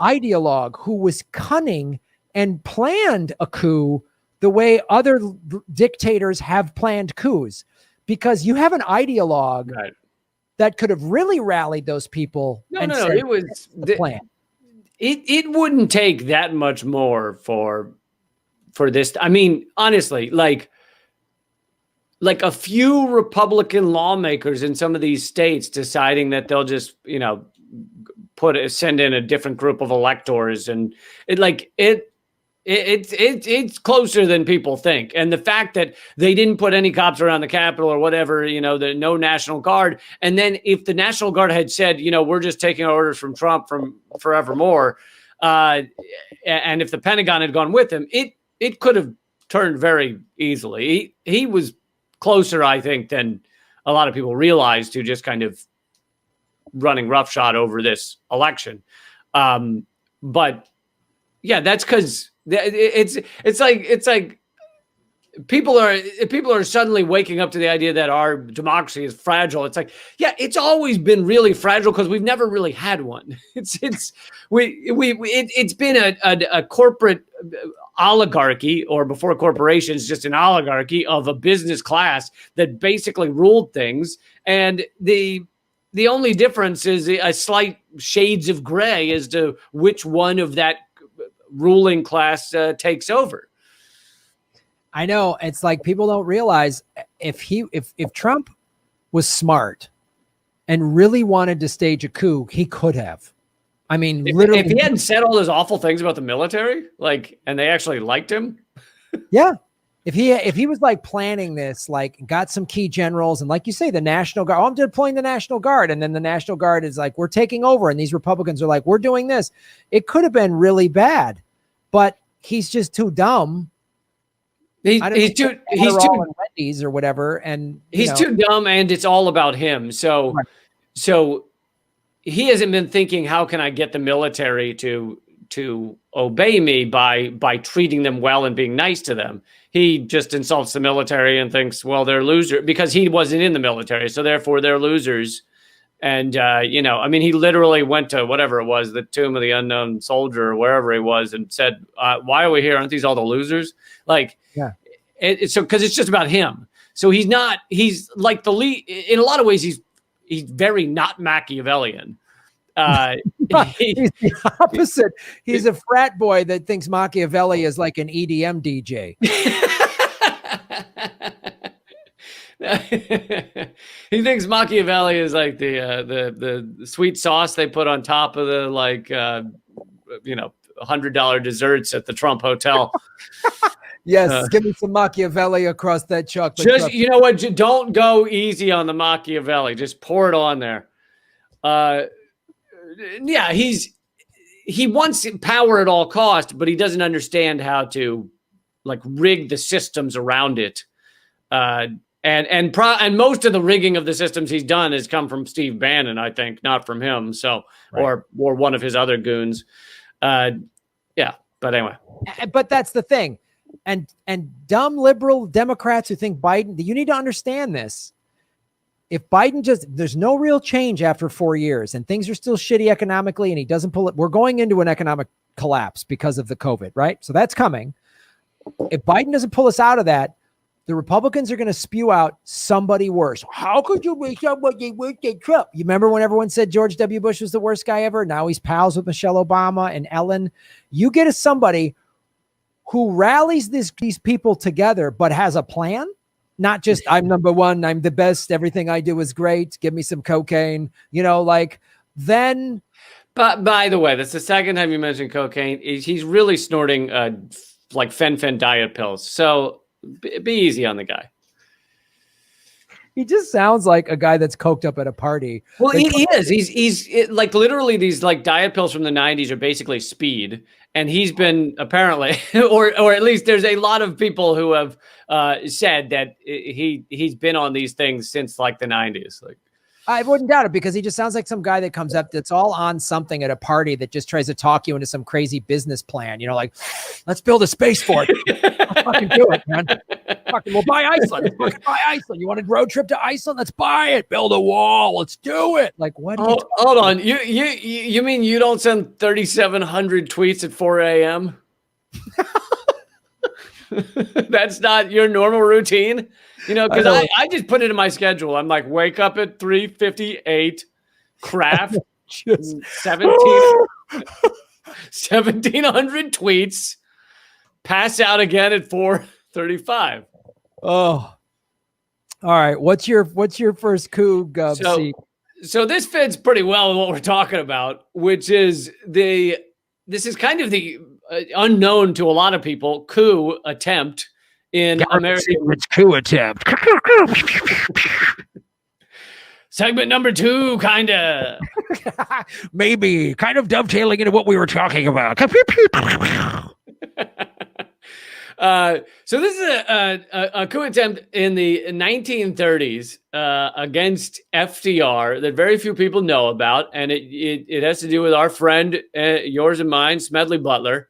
ideologue who was cunning and planned a coup the way other dictators have planned coups, because you have an ideologue that could have really rallied those people. It was the plan. It wouldn't take that much more for this. I mean, honestly, like a few Republican lawmakers in some of these states deciding that they'll just, send in a different group of electors, and it's closer than people think. And the fact that they didn't put any cops around the Capitol or whatever, no National Guard. And then if the National Guard had said, we're just taking orders from Trump from forevermore, and if the Pentagon had gone with him, it could have turned very easily. He was closer, I think, than a lot of people realized, to just kind of running roughshod over this election. But yeah, that's because it's like people are suddenly waking up to the idea that our democracy is fragile. It's like, yeah, it's always been really fragile because we've never really had one. It's been a corporate oligarchy, or before corporations, just an oligarchy of a business class that basically ruled things. And the only difference is a slight shades of gray as to which one of that ruling class takes over. I know, it's like people don't realize if Trump was smart and really wanted to stage a coup, he could have. I mean, literally, if he hadn't said all those awful things about the military, and they actually liked him. Yeah. If he was like planning this, like got some key generals, and like you say, the National Guard, I'm deploying the National Guard. And then the National Guard is like, we're taking over. And these Republicans are like, we're doing this. It could have been really bad, but he's just too dumb. He's too Wendy's or whatever. And he's too dumb, and it's all about him. So he hasn't been thinking, how can I get the military to obey me by treating them well and being nice to them? He just insults the military and thinks, well, they're losers, because he wasn't in the military, so therefore they're losers. And he literally went to whatever it was, the Tomb of the Unknown Soldier or wherever he was, and said, why are we here? Aren't these all the losers? So because it's just about him. So he's like the lead in a lot of ways. He's very not Machiavellian. He's the opposite. He's a frat boy that thinks Machiavelli is like an EDM DJ. He thinks Machiavelli is like the sweet sauce they put on top of the $100 desserts at the Trump Hotel. Yes, give me some Machiavelli across that chocolate. Just you know what? Don't go easy on the Machiavelli. Just pour it on there. Yeah, he wants power at all costs, but he doesn't understand how to rig the systems around it. And most of the rigging of the systems he's done has come from Steve Bannon, I think, not from him. So, or one of his other goons. But anyway. But that's the thing. And dumb liberal Democrats who think Biden, you need to understand this. If Biden there's no real change after 4 years and things are still shitty economically, and he doesn't pull it, we're going into an economic collapse because of the COVID, right? So that's coming. If Biden doesn't pull us out of that, the Republicans are going to spew out somebody worse. How could you be somebody worse than Trump? You remember when everyone said George W. Bush was the worst guy ever? Now he's pals with Michelle Obama and Ellen. You get somebody who rallies these people together, but has a plan. Not just, I'm number one, I'm the best, everything I do is great, give me some cocaine, then But by the way, that's the second time you mentioned cocaine. He's really snorting like fen diet pills. So be easy on the guy. He just sounds like a guy that's coked up at a party. Well, he is. He's like literally these like diet pills from the 90s are basically speed. And he's been apparently, or at least there's a lot of people who have said that he's been on these things since like the 90s. Like, I wouldn't doubt it, because he just sounds like some guy that comes up that's all on something at a party that just tries to talk you into some crazy business plan. You know, like, let's build a spaceport. Let's fucking do it, man. Fucking, we'll buy Iceland. Let's fucking buy Iceland. You want a road trip to Iceland? Let's buy it. Build a wall. Let's do it. Like, what? Hold on. You mean you don't send 3,700 tweets at 4 a.m.? That's not your normal routine? You know, because I just put it in my schedule. I'm like, wake up at 3:58, craft 1,700 tweets, pass out again at 4:35. Oh, all right. What's your first coup, Gub? So this fits pretty well with what we're talking about, which is this is kind of the unknown to a lot of people coup attempt in American coup attempt. Segment number 2, kind of. Maybe kind of dovetailing into what we were talking about. So this is a coup attempt in the 1930s against FDR that very few people know about, and it has to do with our friend, yours and mine, Smedley Butler,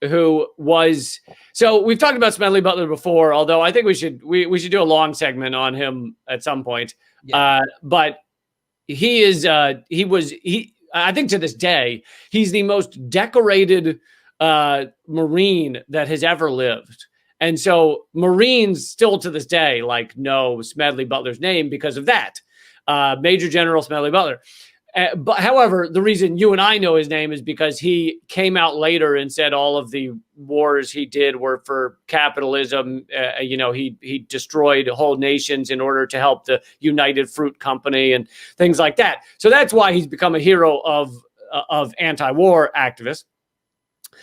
who was. So we've talked about Smedley Butler before, although I think we should do a long segment on him at some point. Yeah. But he is I think to this day he's the most decorated Marine that has ever lived. And so Marines still to this day like know Smedley Butler's name because of that. Major General Smedley Butler. But however, the reason you and I know his name is because he came out later and said all of the wars he did were for capitalism. He destroyed whole nations in order to help the United Fruit Company and things like that. So that's why he's become a hero of anti-war activists.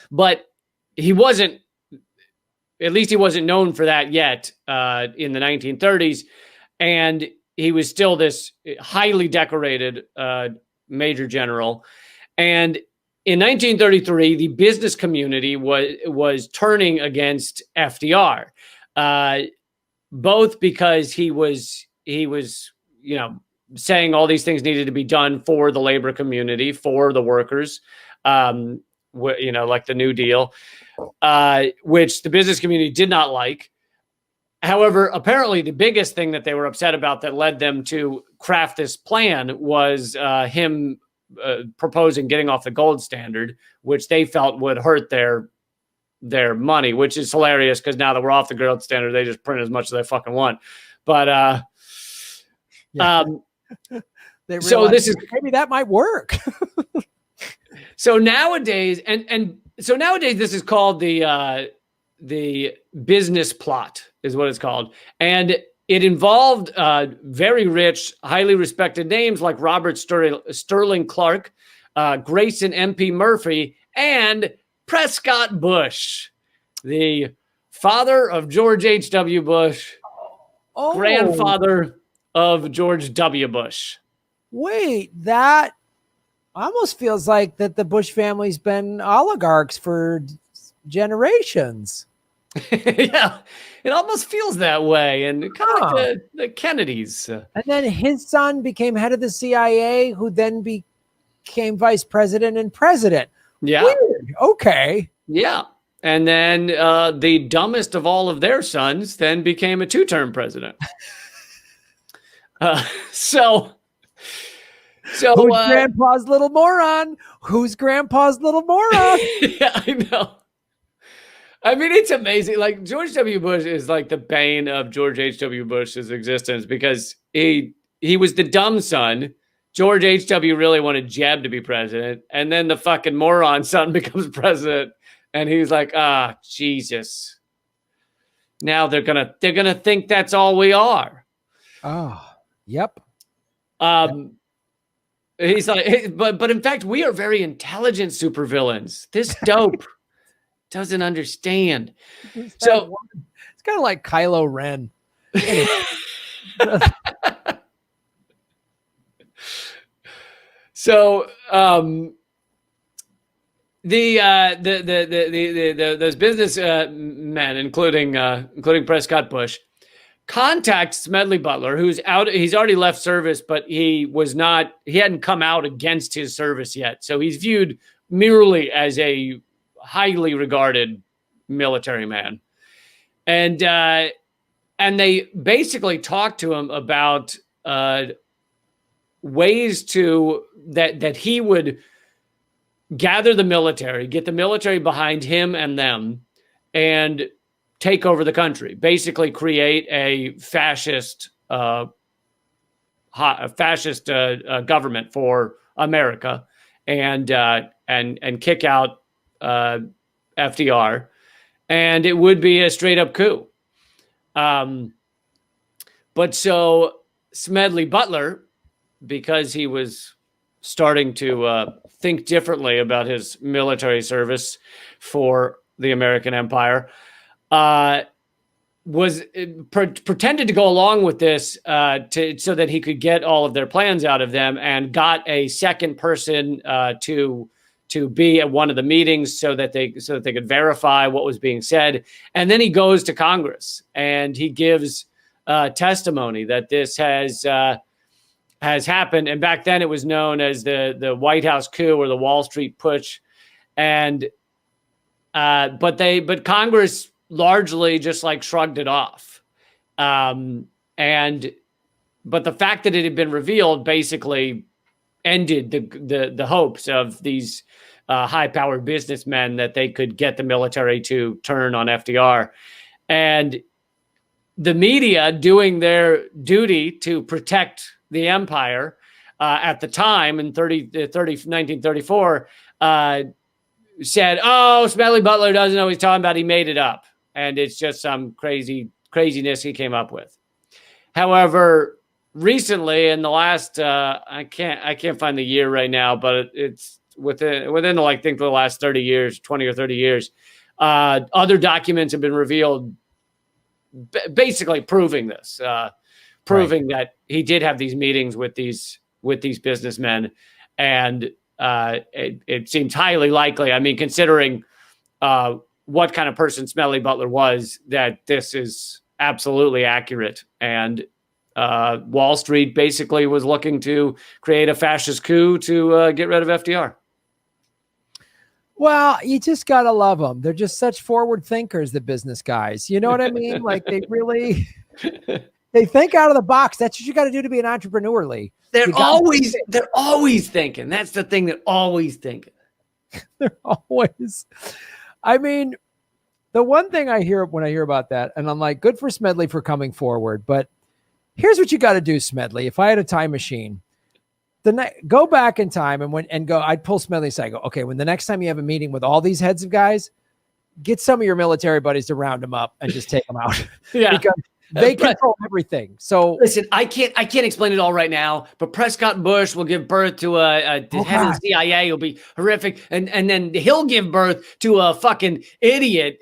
But he wasn't, at least he wasn't known for that yet in the 1930s. And he was still this highly decorated major general. And in 1933, the business community was turning against FDR, both because he was saying all these things needed to be done for the labor community, for the workers, like the New Deal, which the business community did not like. However, apparently the biggest thing that they were upset about that led them to craft this plan was him proposing getting off the gold standard, which they felt would hurt their money, which is hilarious because now that we're off the gold standard, they just print as much as they fucking want. But so this is maybe that might work. So nowadays, so nowadays this is called the business plot is what it's called. And it involved very rich, highly respected names like Robert Sterling Clark, Grayson MP Murphy, and Prescott Bush, the father of George H.W. Bush, grandfather of George W. Bush. Wait, that almost feels like that the Bush family's been oligarchs for generations. Yeah, it almost feels that way, and kind of like the Kennedys. And then his son became head of the CIA, who then became vice president and president. Yeah. Weird. Okay. Yeah. And then the dumbest of all of their sons then became a 2-term president. So who's grandpa's little moron? Who's grandpa's little moron? Yeah, I know. I mean, it's amazing. Like George W. Bush is like the bane of George H.W. Bush's existence because he was the dumb son. George H.W. really wanted Jeb to be president. And then the fucking moron son becomes president. And he's like, Jesus. Now they're gonna think that's all we are. Oh, yep. He's like, but in fact, we are very intelligent supervillains. This dope doesn't understand. So it's kind of like Kylo Ren. Anyway. So those business men, including Prescott Bush, contact Smedley Butler, who's out. He's already left service, but he hadn't come out against his service yet. So he's viewed merely as a highly regarded military man. And they basically talked to him about ways that he would gather the military, get the military behind him and them, and take over the country, basically create a fascist government for America, and kick out FDR, and it would be a straight up coup. But so Smedley Butler, because he was starting to think differently about his military service for the American empire, pretended to go along with this so that he could get all of their plans out of them, and got a second person to be at one of the meetings so that they could verify what was being said. And then he goes to Congress and he gives testimony that this has happened. And back then it was known as the White House coup or the Wall Street putsch. And but Congress largely just like shrugged it off. But the fact that it had been revealed basically ended the hopes of these high-powered businessmen that they could get the military to turn on FDR. And the media, doing their duty to protect the empire at the time in 1934, said, "Oh, Smedley Butler doesn't know what he's talking about. He made it up, and it's just some craziness he came up with." However, recently, in the last, I can't find the year right now, but it's within I think the last 30 years, 20 or 30 years, other documents have been revealed, basically proving this, that he did have these meetings with these businessmen, and it seems highly likely. I mean, considering what kind of person Smedley Butler was, that this is absolutely accurate. And Wall Street basically was looking to create a fascist coup to get rid of FDR. Well, you just got to love them. They're just such forward thinkers, the business guys. You know what I mean? Like they think out of the box. That's what you got to do to be an entrepreneur, Lee. They're always thinking. That's the thing. They're always thinking. They're always. I mean, the one thing I hear when I hear about that, and I'm like, good for Smedley for coming forward, but here's what you got to do, Smedley. If I had a time machine, go back in time I'd pull Smedley aside. Go, okay, when the next time you have a meeting with all these heads of guys, get some of your military buddies to round them up and just take them out. Yeah, because they control everything. So listen, I can't explain it all right now, but Prescott Bush will give birth to the head of the CIA. Will be horrific, and then he'll give birth to a fucking idiot,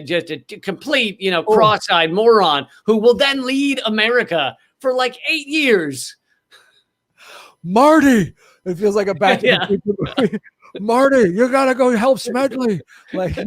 just a complete, cross-eyed moron who will then lead America for like 8 years. Marty, it feels like a back. Yeah. Marty, you gotta go help Smedley. Like,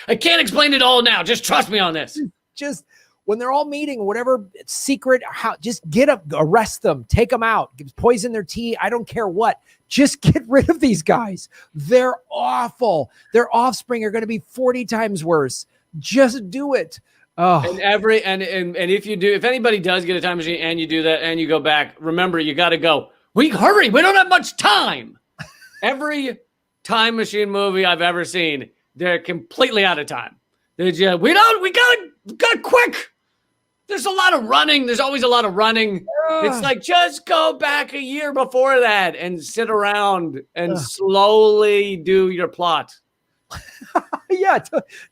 I can't explain it all now. Just trust me on this. Just when they're all meeting, whatever secret, just arrest them, take them out, poison their tea. I don't care what. Just get rid of these guys. They're awful. Their offspring are going to be 40 times worse. Just do it. Oh. And if anybody does get a time machine and you do that and you go back, remember, you got to go. Hurry. We don't have much time. Every time machine movie I've ever seen, they're completely out of time. We got quick. There's a lot of running. There's always a lot of running. It's like, just go back a year before that and sit around and slowly do your plot. Yeah,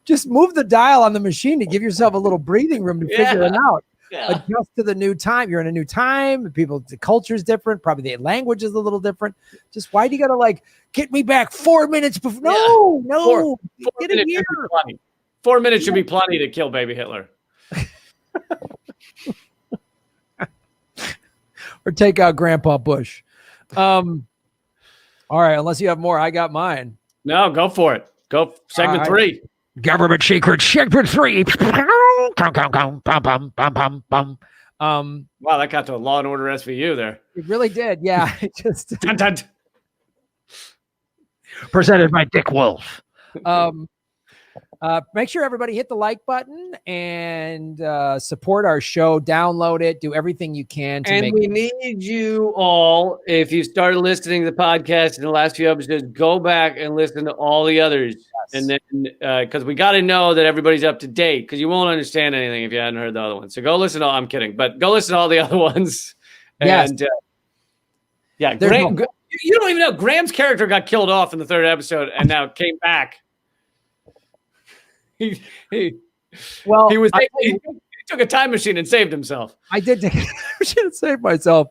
just move the dial on the machine to give yourself a little breathing room to figure it out. adjust to the new time. You're in a new time. The culture is different. Probably the language is a little different. Just why do you got to like get me back 4 minutes before? No, get in here. 4 minutes should be plenty to kill baby Hitler. Or take out Grandpa Bush. All right, unless you have more, I got mine. No, go for it. Go segment 3. Government secret segment 3. Wow, that got to a Law and Order SVU there. It really did. Yeah, it just dun, dun. Presented by Dick Wolf. Make sure everybody hit the like button and support our show. Download it. Do everything you can to we need you all. If you started listening to the podcast in the last few episodes, go back and listen to all the others. Yes. And then, because we got to know that everybody's up to date, because you won't understand anything if you hadn't heard the other ones. So go listen to I'm kidding, but go listen to all the other ones. Yes. And Graham, you don't even know Graham's character got killed off in the 3rd episode and now came back. He took a time machine and saved himself. I did take a time machine and save myself.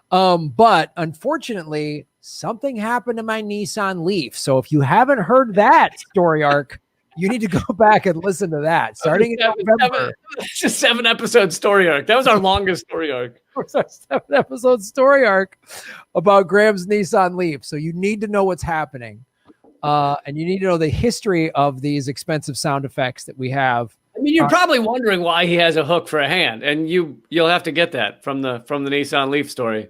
But unfortunately, something happened to my Nissan Leaf. So if you haven't heard that story arc, you need to go back and listen to that. Starting in November. It's a 7-episode story arc. That was our longest story arc. It was our 7-episode story arc about Graham's Nissan Leaf. So you need to know what's happening. And you need to know the history of these expensive sound effects that we have. I mean, you're probably wondering why he has a hook for a hand, and you'll have to get that from the Nissan Leaf story.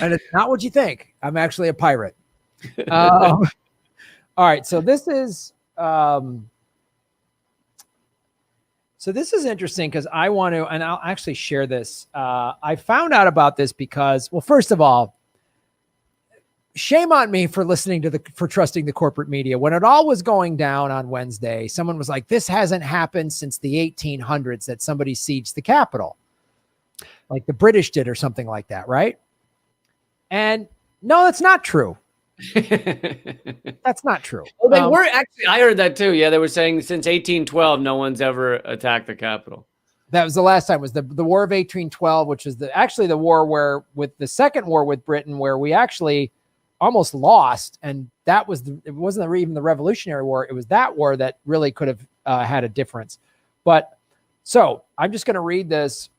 And it's not what you think. I'm actually a pirate. All right, so this is interesting because I want to, and I'll actually share this. I found out about this because, well, first of all, shame on me for for trusting the corporate media. When it all was going down on Wednesday, someone was like, this hasn't happened since the 1800s that somebody sieged the Capitol. Like the British did or something like that, right? And no, that's not true. That's not true. Well, they were actually, I heard that too. Yeah, they were saying since 1812, no one's ever attacked the Capitol. That was the last time, was the War of 1812, which is actually the war with the second war with Britain, where we actually almost lost, and that was it wasn't even the Revolutionary War. It was that war that really could have had a difference. But so I'm just going to read this.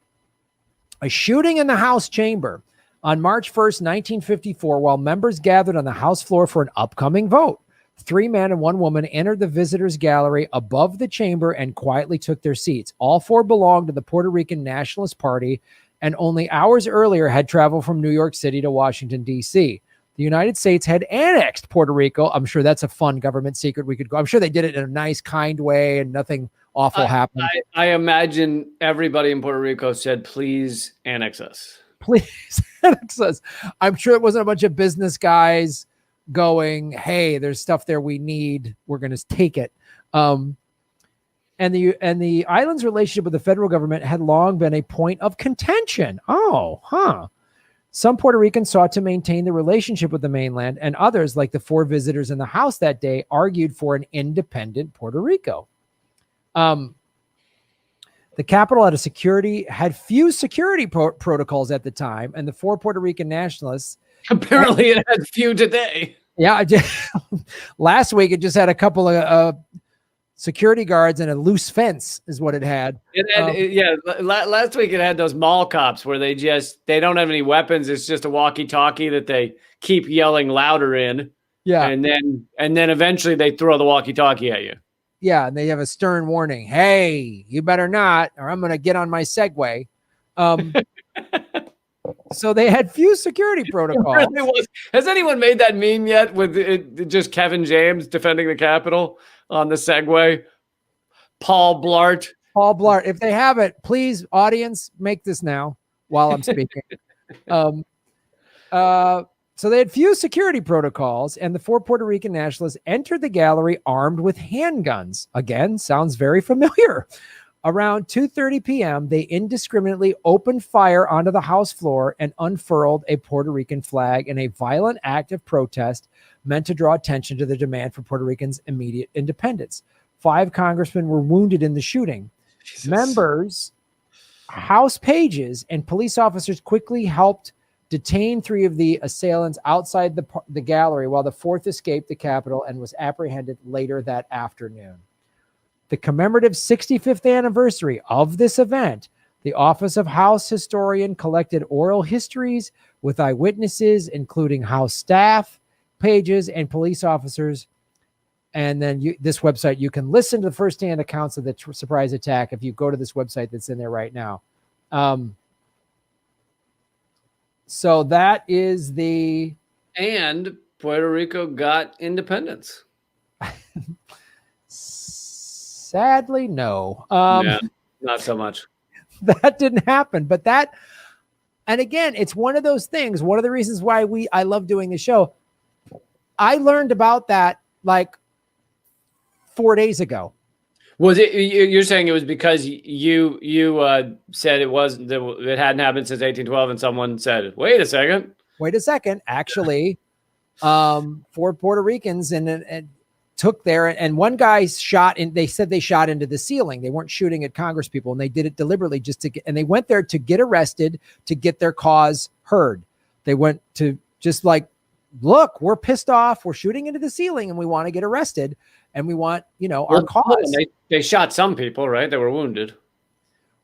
A shooting in the House chamber on March 1st, 1954, while members gathered on the House floor for an upcoming vote. 3 men and 1 woman entered the visitors' gallery above the chamber and quietly took their seats. All 4 belonged to the Puerto Rican Nationalist Party and only hours earlier had traveled from New York City to Washington, D.C. The United States had annexed Puerto Rico. I'm sure that's a fun government secret we could go. I'm sure they did it in a nice, kind way and nothing awful happened. I imagine everybody in Puerto Rico said, please annex us. Please annex us. I'm sure it wasn't a bunch of business guys going, hey, there's stuff there we need. We're going to take it. And the island's relationship with the federal government had long been a point of contention. Some Puerto Ricans sought to maintain the relationship with the mainland, and others, like the 4 visitors in the House that day, argued for an independent Puerto Rico. The Capitol had few security protocols at the time, and the 4 Puerto Rican nationalists. Apparently, it had few today. Yeah, last week it just had a couple of security guards and a loose fence is what it had. Last week it had those mall cops where they don't have any weapons. It's just a walkie-talkie that they keep yelling louder in. Yeah. And then eventually they throw the walkie-talkie at you. Yeah, and they have a stern warning. Hey, you better not, or I'm going to get on my Segway. So they had few security protocols. Has anyone made that meme yet with just Kevin James defending the Capitol on the Segway? Paul Blart. If they haven't, please, audience, make this now while I'm speaking. So they had few security protocols, and the 4 Puerto Rican nationalists entered the gallery armed with handguns. Again, sounds very familiar. Around 2:30 p.m., they indiscriminately opened fire onto the House floor and unfurled a Puerto Rican flag in a violent act of protest meant to draw attention to the demand for Puerto Ricans' immediate independence. 5 congressmen were wounded in the shooting. Jesus. Members, House pages, and police officers quickly helped detain 3 of the assailants outside the gallery, while the 4th escaped the Capitol and was apprehended later that afternoon. The commemorative 65th anniversary of this event, the Office of House Historian collected oral histories with eyewitnesses, including House staff, pages, and police officers. And then this website, you can listen to the firsthand accounts of the surprise attack if you go to this website that's in there right now. So that is the... And Puerto Rico got independence. Sadly, no. Yeah, not so much. That didn't happen. But that... And again, it's one of those things. One of the reasons why I love doing the show. I learned about that like 4 days ago. Was it? You're saying it was because you said it hadn't happened since 1812, and someone said, "Wait a second." Actually, 4 Puerto Ricans and took there, and one guy shot, and they said they shot into the ceiling. They weren't shooting at Congress people, and they did it deliberately just to get. And they went there to get arrested to get their cause heard. They went to just like, look, we're pissed off. We're shooting into the ceiling, and we want to get arrested. And we want, our cause. They shot some people, right? They were wounded.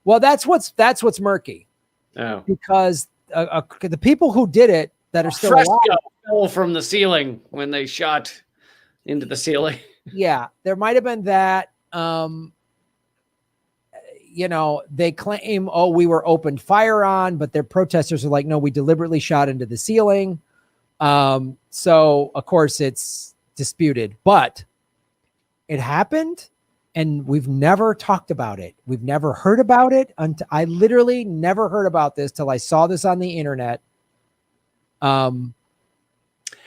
Well, that's what's murky. Oh. Because the people who did it that are still alive fell from the ceiling when they shot into the ceiling. Yeah, there might have been that. They claim, we were opened fire on, but their protesters are like, no, we deliberately shot into the ceiling. So of course it's disputed, but it happened, and we've never talked about it. We've never heard about it. I literally never heard about this till I saw this on the internet last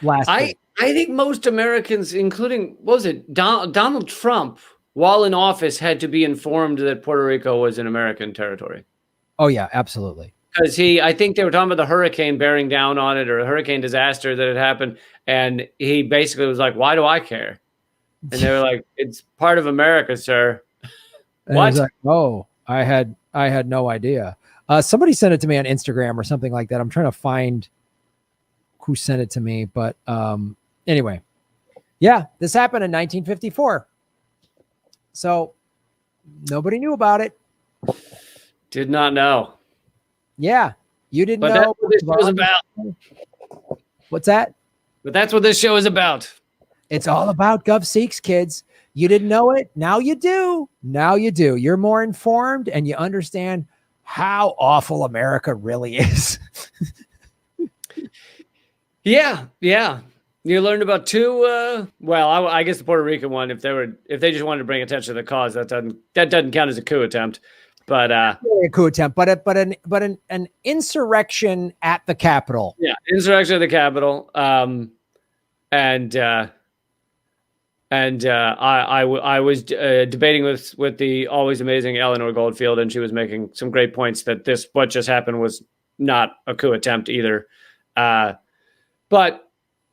week. I think most Americans, including, what was it, Donald Trump, while in office, had to be informed that Puerto Rico was an American territory. Oh, yeah, absolutely. Because I think they were talking about the hurricane bearing down on it, or a hurricane disaster that had happened. And he basically was like, why do I care? And they were like, it's part of America, sir. What? Like, I had no idea. Somebody sent it to me on Instagram or something like that. I'm trying to find who sent it to me. But anyway, yeah, this happened in 1954. So nobody knew about it. Did not know. Yeah, you didn't know. That's what this show is about. What's that? But that's what this show is about. It's all about GovSeeks, kids. You didn't know it. Now you do. Now you do. You're more informed, and you understand how awful America really is. Yeah. You learned about 2. I guess the Puerto Rican one. If they just wanted to bring attention to the cause, that doesn't count as a coup attempt. But a coup attempt, but an insurrection at the Capitol. Yeah, insurrection at the Capitol. I was debating with the always amazing Eleanor Goldfield, and she was making some great points that what just happened was not a coup attempt either. But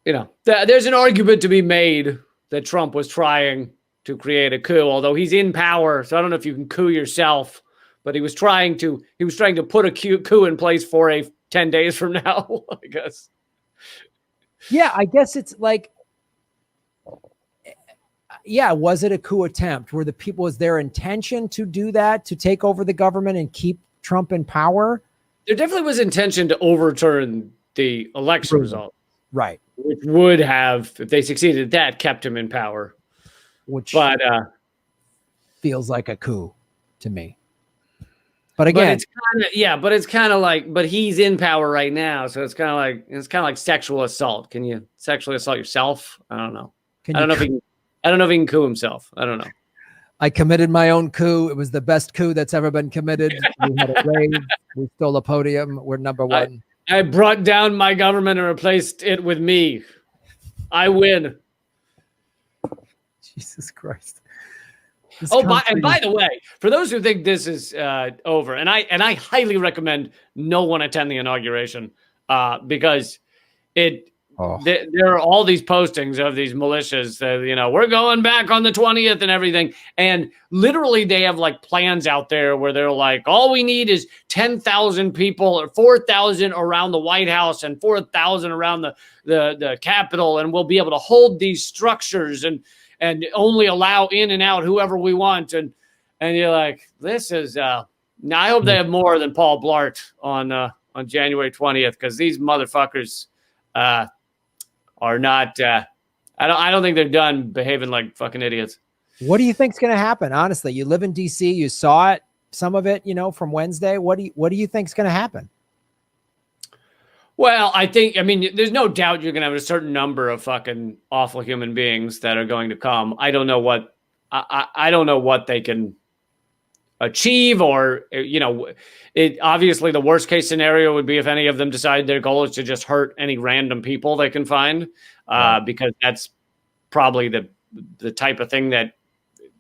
there's an argument to be made that Trump was trying to create a coup, although he's in power. So I don't know if you can coup yourself, but he was trying to put a coup in place for 10 days from now, I guess. Yeah, I guess it's like, was it a coup attempt? Was their intention to do that, to take over the government and keep Trump in power? There definitely was intention to overturn the election result. Right. Which would have, if they succeeded at that, kept him in power. But feels like a coup to me. But again, it's kind of like, but he's in power right now, so it's kind of like sexual assault. Can you sexually assault yourself? I don't know. I don't know if he can coup himself. I don't know. I committed my own coup. It was the best coup that's ever been committed. We had a rave. We stole a podium. We're number one. I brought down my government and replaced it with me. I win. Jesus Christ. By the way, for those who think this is over, and I highly recommend no one attend the inauguration because there are all these postings of these militias that, you know, we're going back on the 20th and everything. And literally they have like plans out there where they're like, all we need is 10,000 people or 4,000 around the White House and 4,000 around the Capitol. And we'll be able to hold these structures and only allow in and out whoever we want. And you're like, this is, now I hope they have more than Paul Blart on January 20th, because these motherfuckers, are not. I don't think they're done behaving like fucking idiots. What do you think's going to happen? Honestly, you live in DC. You saw it, some of it, you know, from Wednesday. What do you think's going to happen? Well, I mean, there's no doubt you're going to have a certain number of fucking awful human beings that are going to come. I don't know what I don't know what they can achieve, or, you know, it obviously the worst case scenario would be if any of them decide their goal is to just hurt any random people they can find, because that's probably the type of thing that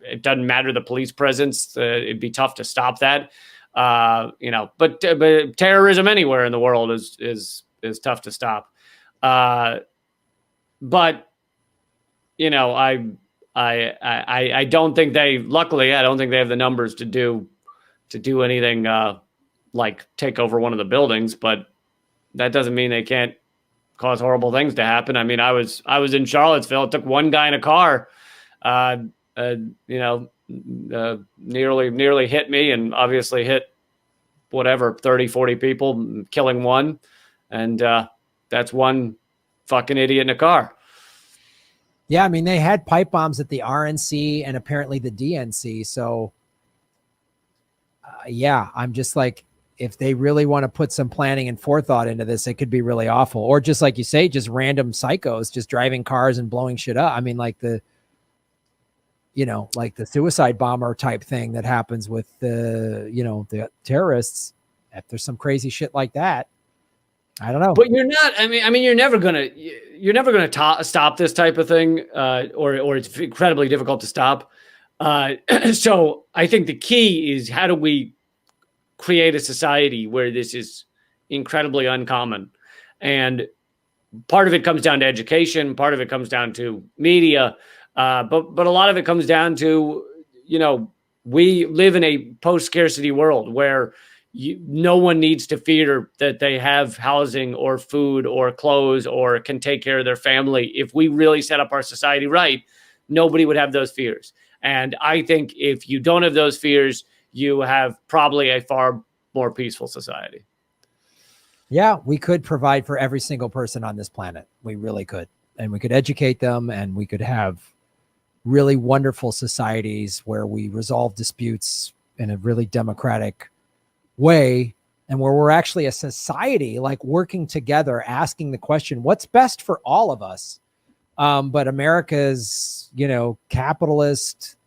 it doesn't matter the police presence. It'd be tough to stop that, you know, but terrorism anywhere in the world is tough to stop. But, you know, I don't think luckily, I don't think they have the numbers to do anything like take over one of the buildings, but that doesn't mean they can't cause horrible things to happen. I mean, I was in Charlottesville. It took one guy in a car, you know, nearly hit me, and obviously hit 30, 40 people, killing one. And that's one fucking idiot in a car. Yeah, I mean, they had pipe bombs at the RNC and apparently the DNC. So, yeah, I'm just like, if they really want to put some planning and forethought into this, it could be really awful. Or just like you say, just random psychos just driving cars and blowing shit up. I mean, like the suicide bomber type thing that happens with the terrorists. If there's some crazy shit like that, I don't know. But you're not. I mean, you're never gonna stop this type of thing, or it's incredibly difficult to stop. So I think the key is, how do we create a society where this is incredibly uncommon? And part of it comes down to education. Part of it comes down to media. But a lot of it comes down to, you know, we live in a post-scarcity world where no one needs to fear that they have housing or food or clothes or can take care of their family. If we really set up our society right, nobody would have those fears. And I think if you don't have those fears, you have probably a far more peaceful society. Yeah, we could provide for every single person on this planet. We really could. And we could educate them, and we could have really wonderful societies where we resolve disputes in a really democratic way, and where we're actually a society, like working together, asking the question, what's best for all of us? But America's, you know, capitalist,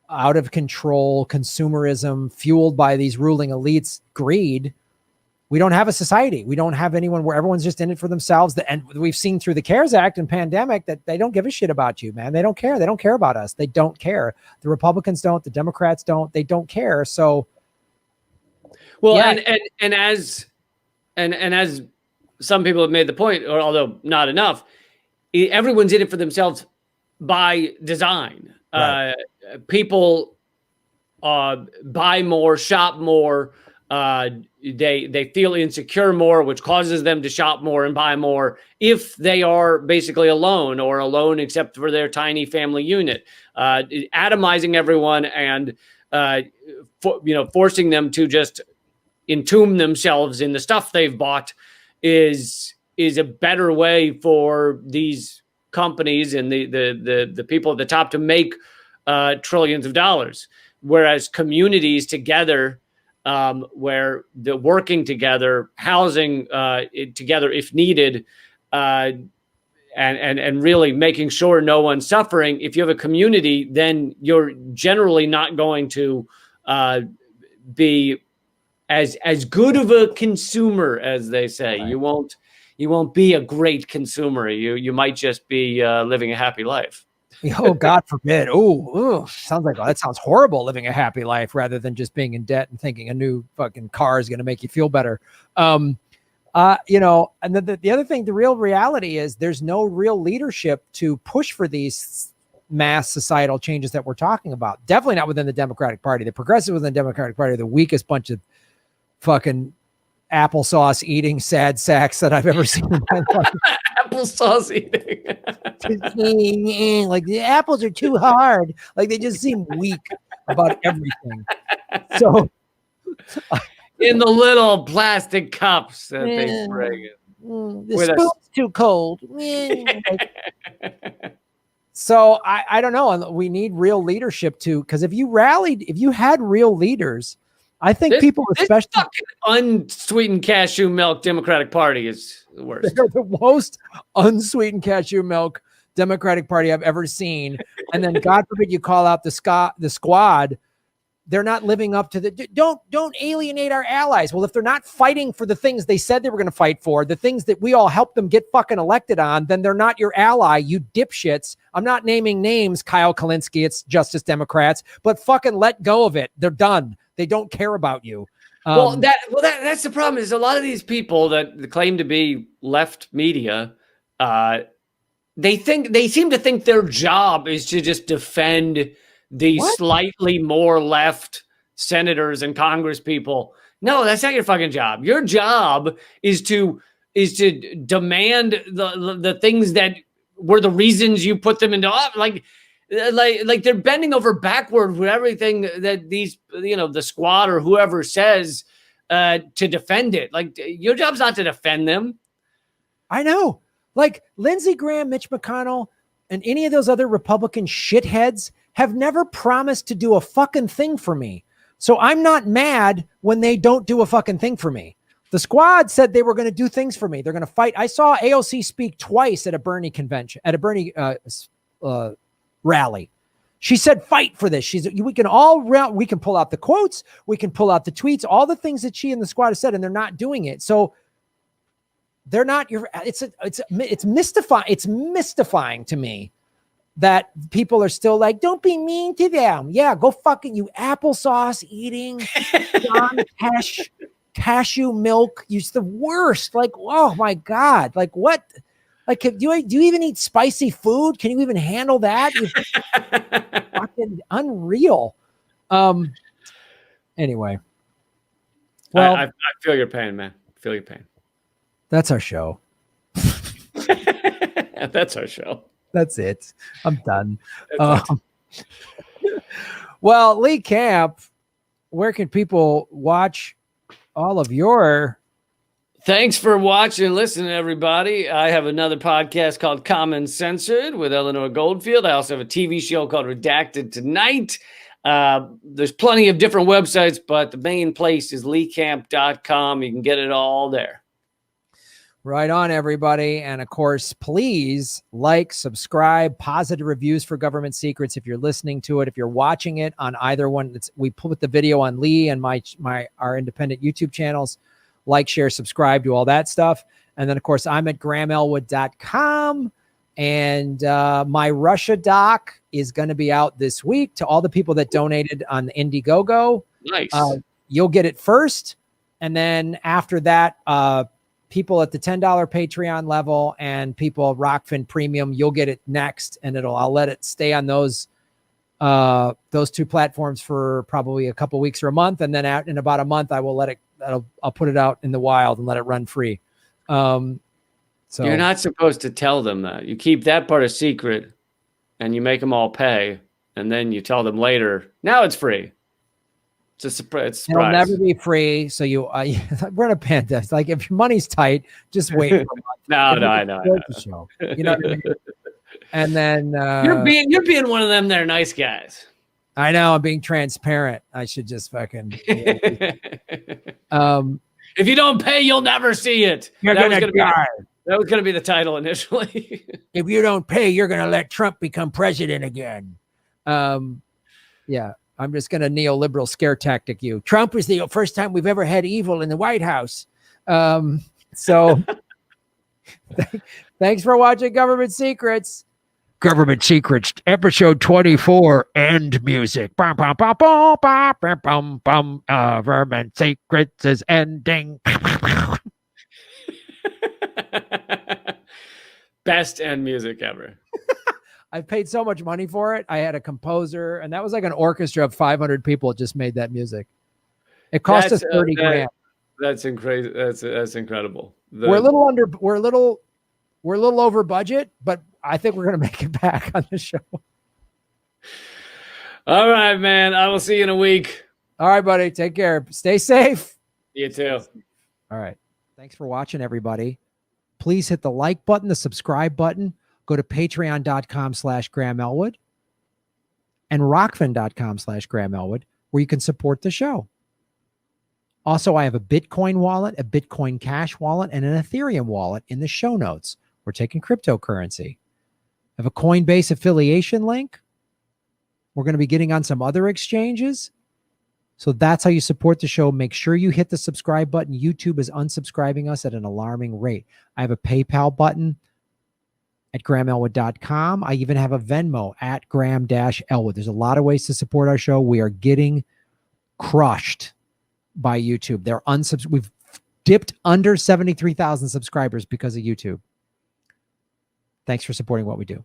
out of control consumerism fueled by these ruling elites' greed. We don't have a society. We don't have anyone where everyone's just in it for themselves. And we've seen through the CARES Act and pandemic that they don't give a shit about you, man. They don't care. They don't care about us. They don't care. The Republicans don't. The Democrats don't. They don't care. So, well, yeah. and as some people have made the point, or although not enough, everyone's in it for themselves by design. Right. People buy more, shop more. They feel insecure more, which causes them to shop more and buy more if they are basically alone, or alone except for their tiny family unit. Atomizing everyone and forcing them to just entomb themselves in the stuff they've bought is a better way for these companies and the people at the top to make trillions of dollars. Whereas communities together, where they're working together, housing together if needed, and really making sure no one's suffering. If you have a community, then you're generally not going to be as good of a consumer as they say. Right. You won't be a great consumer. You might just be living a happy life. Oh, God forbid. Oh, sounds like, that sounds horrible, living a happy life rather than just being in debt and thinking a new fucking car is going to make you feel better. You know, and the other thing, the real reality is there's no real leadership to push for these mass societal changes that we're talking about. Definitely not within the Democratic Party. The progressives within the Democratic Party are the weakest bunch of fucking applesauce eating sad sacks that I've ever seen in my life. Applesauce eating. Like the apples are too hard. Like they just seem weak about everything. So in the little plastic cups that they bring. The spoon's too cold. So I don't know. We need real leadership because if you had real leaders, I think people, especially unsweetened cashew milk Democratic Party is the worst. They're the most unsweetened cashew milk Democratic Party I've ever seen. And then God forbid you call out the squad. They're not living up to don't alienate our allies. Well, if they're not fighting for the things they said they were going to fight for, the things that we all helped them get fucking elected on, then they're not your ally, you dipshits. I'm not naming names, Kyle Kalinske, it's Justice Democrats, but fucking let go of it. They're done. They don't care about you. That's the problem is a lot of these people that claim to be left media, they seem to think their job is to just defend the slightly more left senators and Congress people. No, that's not your fucking job. Your job is to demand the things that were the reasons you put them into office. Like they're bending over backward with everything that these, the squad or whoever says to defend it. Like your job's not to defend them. I know. Like Lindsey Graham, Mitch McConnell, and any of those other Republican shitheads have never promised to do a fucking thing for me. So I'm not mad when they don't do a fucking thing for me. The squad said they were going to do things for me. They're going to fight. I saw AOC speak twice at a Bernie convention, at a Bernie rally. She said, fight for this. We can pull out the quotes. We can pull out the tweets, all the things that she and the squad have said, and they're not doing it. So they're not it's mystifying. It's mystifying to me that people are still like, don't be mean to them. Yeah, go fucking you applesauce eating, cashew milk. You're the worst. Like, oh my God. Like what? Like, do you even eat spicy food? Can you even handle that? Fucking unreal. Anyway. Well, I feel your pain, man. I feel your pain. That's our show. That's our show. That's it. I'm done. Well, Lee Camp, where can people watch all of your... Thanks for watching and listening, everybody. I have another podcast called Uncensored with Eleanor Goldfield. I also have a TV show called Redacted Tonight. There's plenty of different websites, but the main place is leecamp.com. You can get it all there. Right on, everybody. And of course, please like, subscribe, positive reviews for Government Secrets. If you're listening to it, if you're watching it on either one, we put the video on Lee and our independent YouTube channels. Like, share, subscribe, do all that stuff. And then, of course, I'm at grahamelwood.com. And my Russia doc is going to be out this week to all the people that donated on the Indiegogo. Nice. You'll get it first. And then after that, people at the $10 Patreon level and people Rockfin Premium, you'll get it next. And I'll let it stay on those two platforms for probably a couple weeks or a month. And then in about a month, I will let it, I'll put it out in the wild and let it run free. So you're not supposed to tell them that. You keep that part a secret and you make them all pay. And then you tell them later, now it's free. It's a surprise. It'll never be free. So we're in a pandemic. Like if your money's tight, just wait for a month. No, I know. Show. You know what I mean? And then you're being one of them. They're nice guys. I know. I'm being transparent. I should just fucking. If you don't pay, you'll never see it. You're gonna die. That was going to be the title initially. If you don't pay, you're going to let Trump become president again. Yeah. I'm just going to neoliberal scare tactic you. Trump is the first time we've ever had evil in the White House. So thanks for watching Government Secrets. Government Secrets, episode 24, end music. Government Secrets is ending. Best end music ever. I paid so much money for it. I had a composer, and that was like an orchestra of 500 people just made that music. It cost us 30 grand. That's incredible. That's incredible. We're a little over budget, but I think we're gonna make it back on the show. All right, man. I will see you in a week. All right, buddy. Take care. Stay safe. You too. All right. Thanks for watching, everybody. Please hit the like button, the subscribe button. Go to patreon.com/Graham Elwood and rockfin.com/Graham Elwood, where you can support the show. Also, I have a Bitcoin wallet, a Bitcoin Cash wallet, and an Ethereum wallet in the show notes. We're taking cryptocurrency. I have a Coinbase affiliation link. We're going to be getting on some other exchanges. So that's how you support the show. Make sure you hit the subscribe button. YouTube is unsubscribing us at an alarming rate. I have a PayPal button at grahamelwood.com. I even have a Venmo at Graham-Elwood. There's a lot of ways to support our show. We are getting crushed by YouTube. We've dipped under 73,000 subscribers because of YouTube. Thanks for supporting what we do.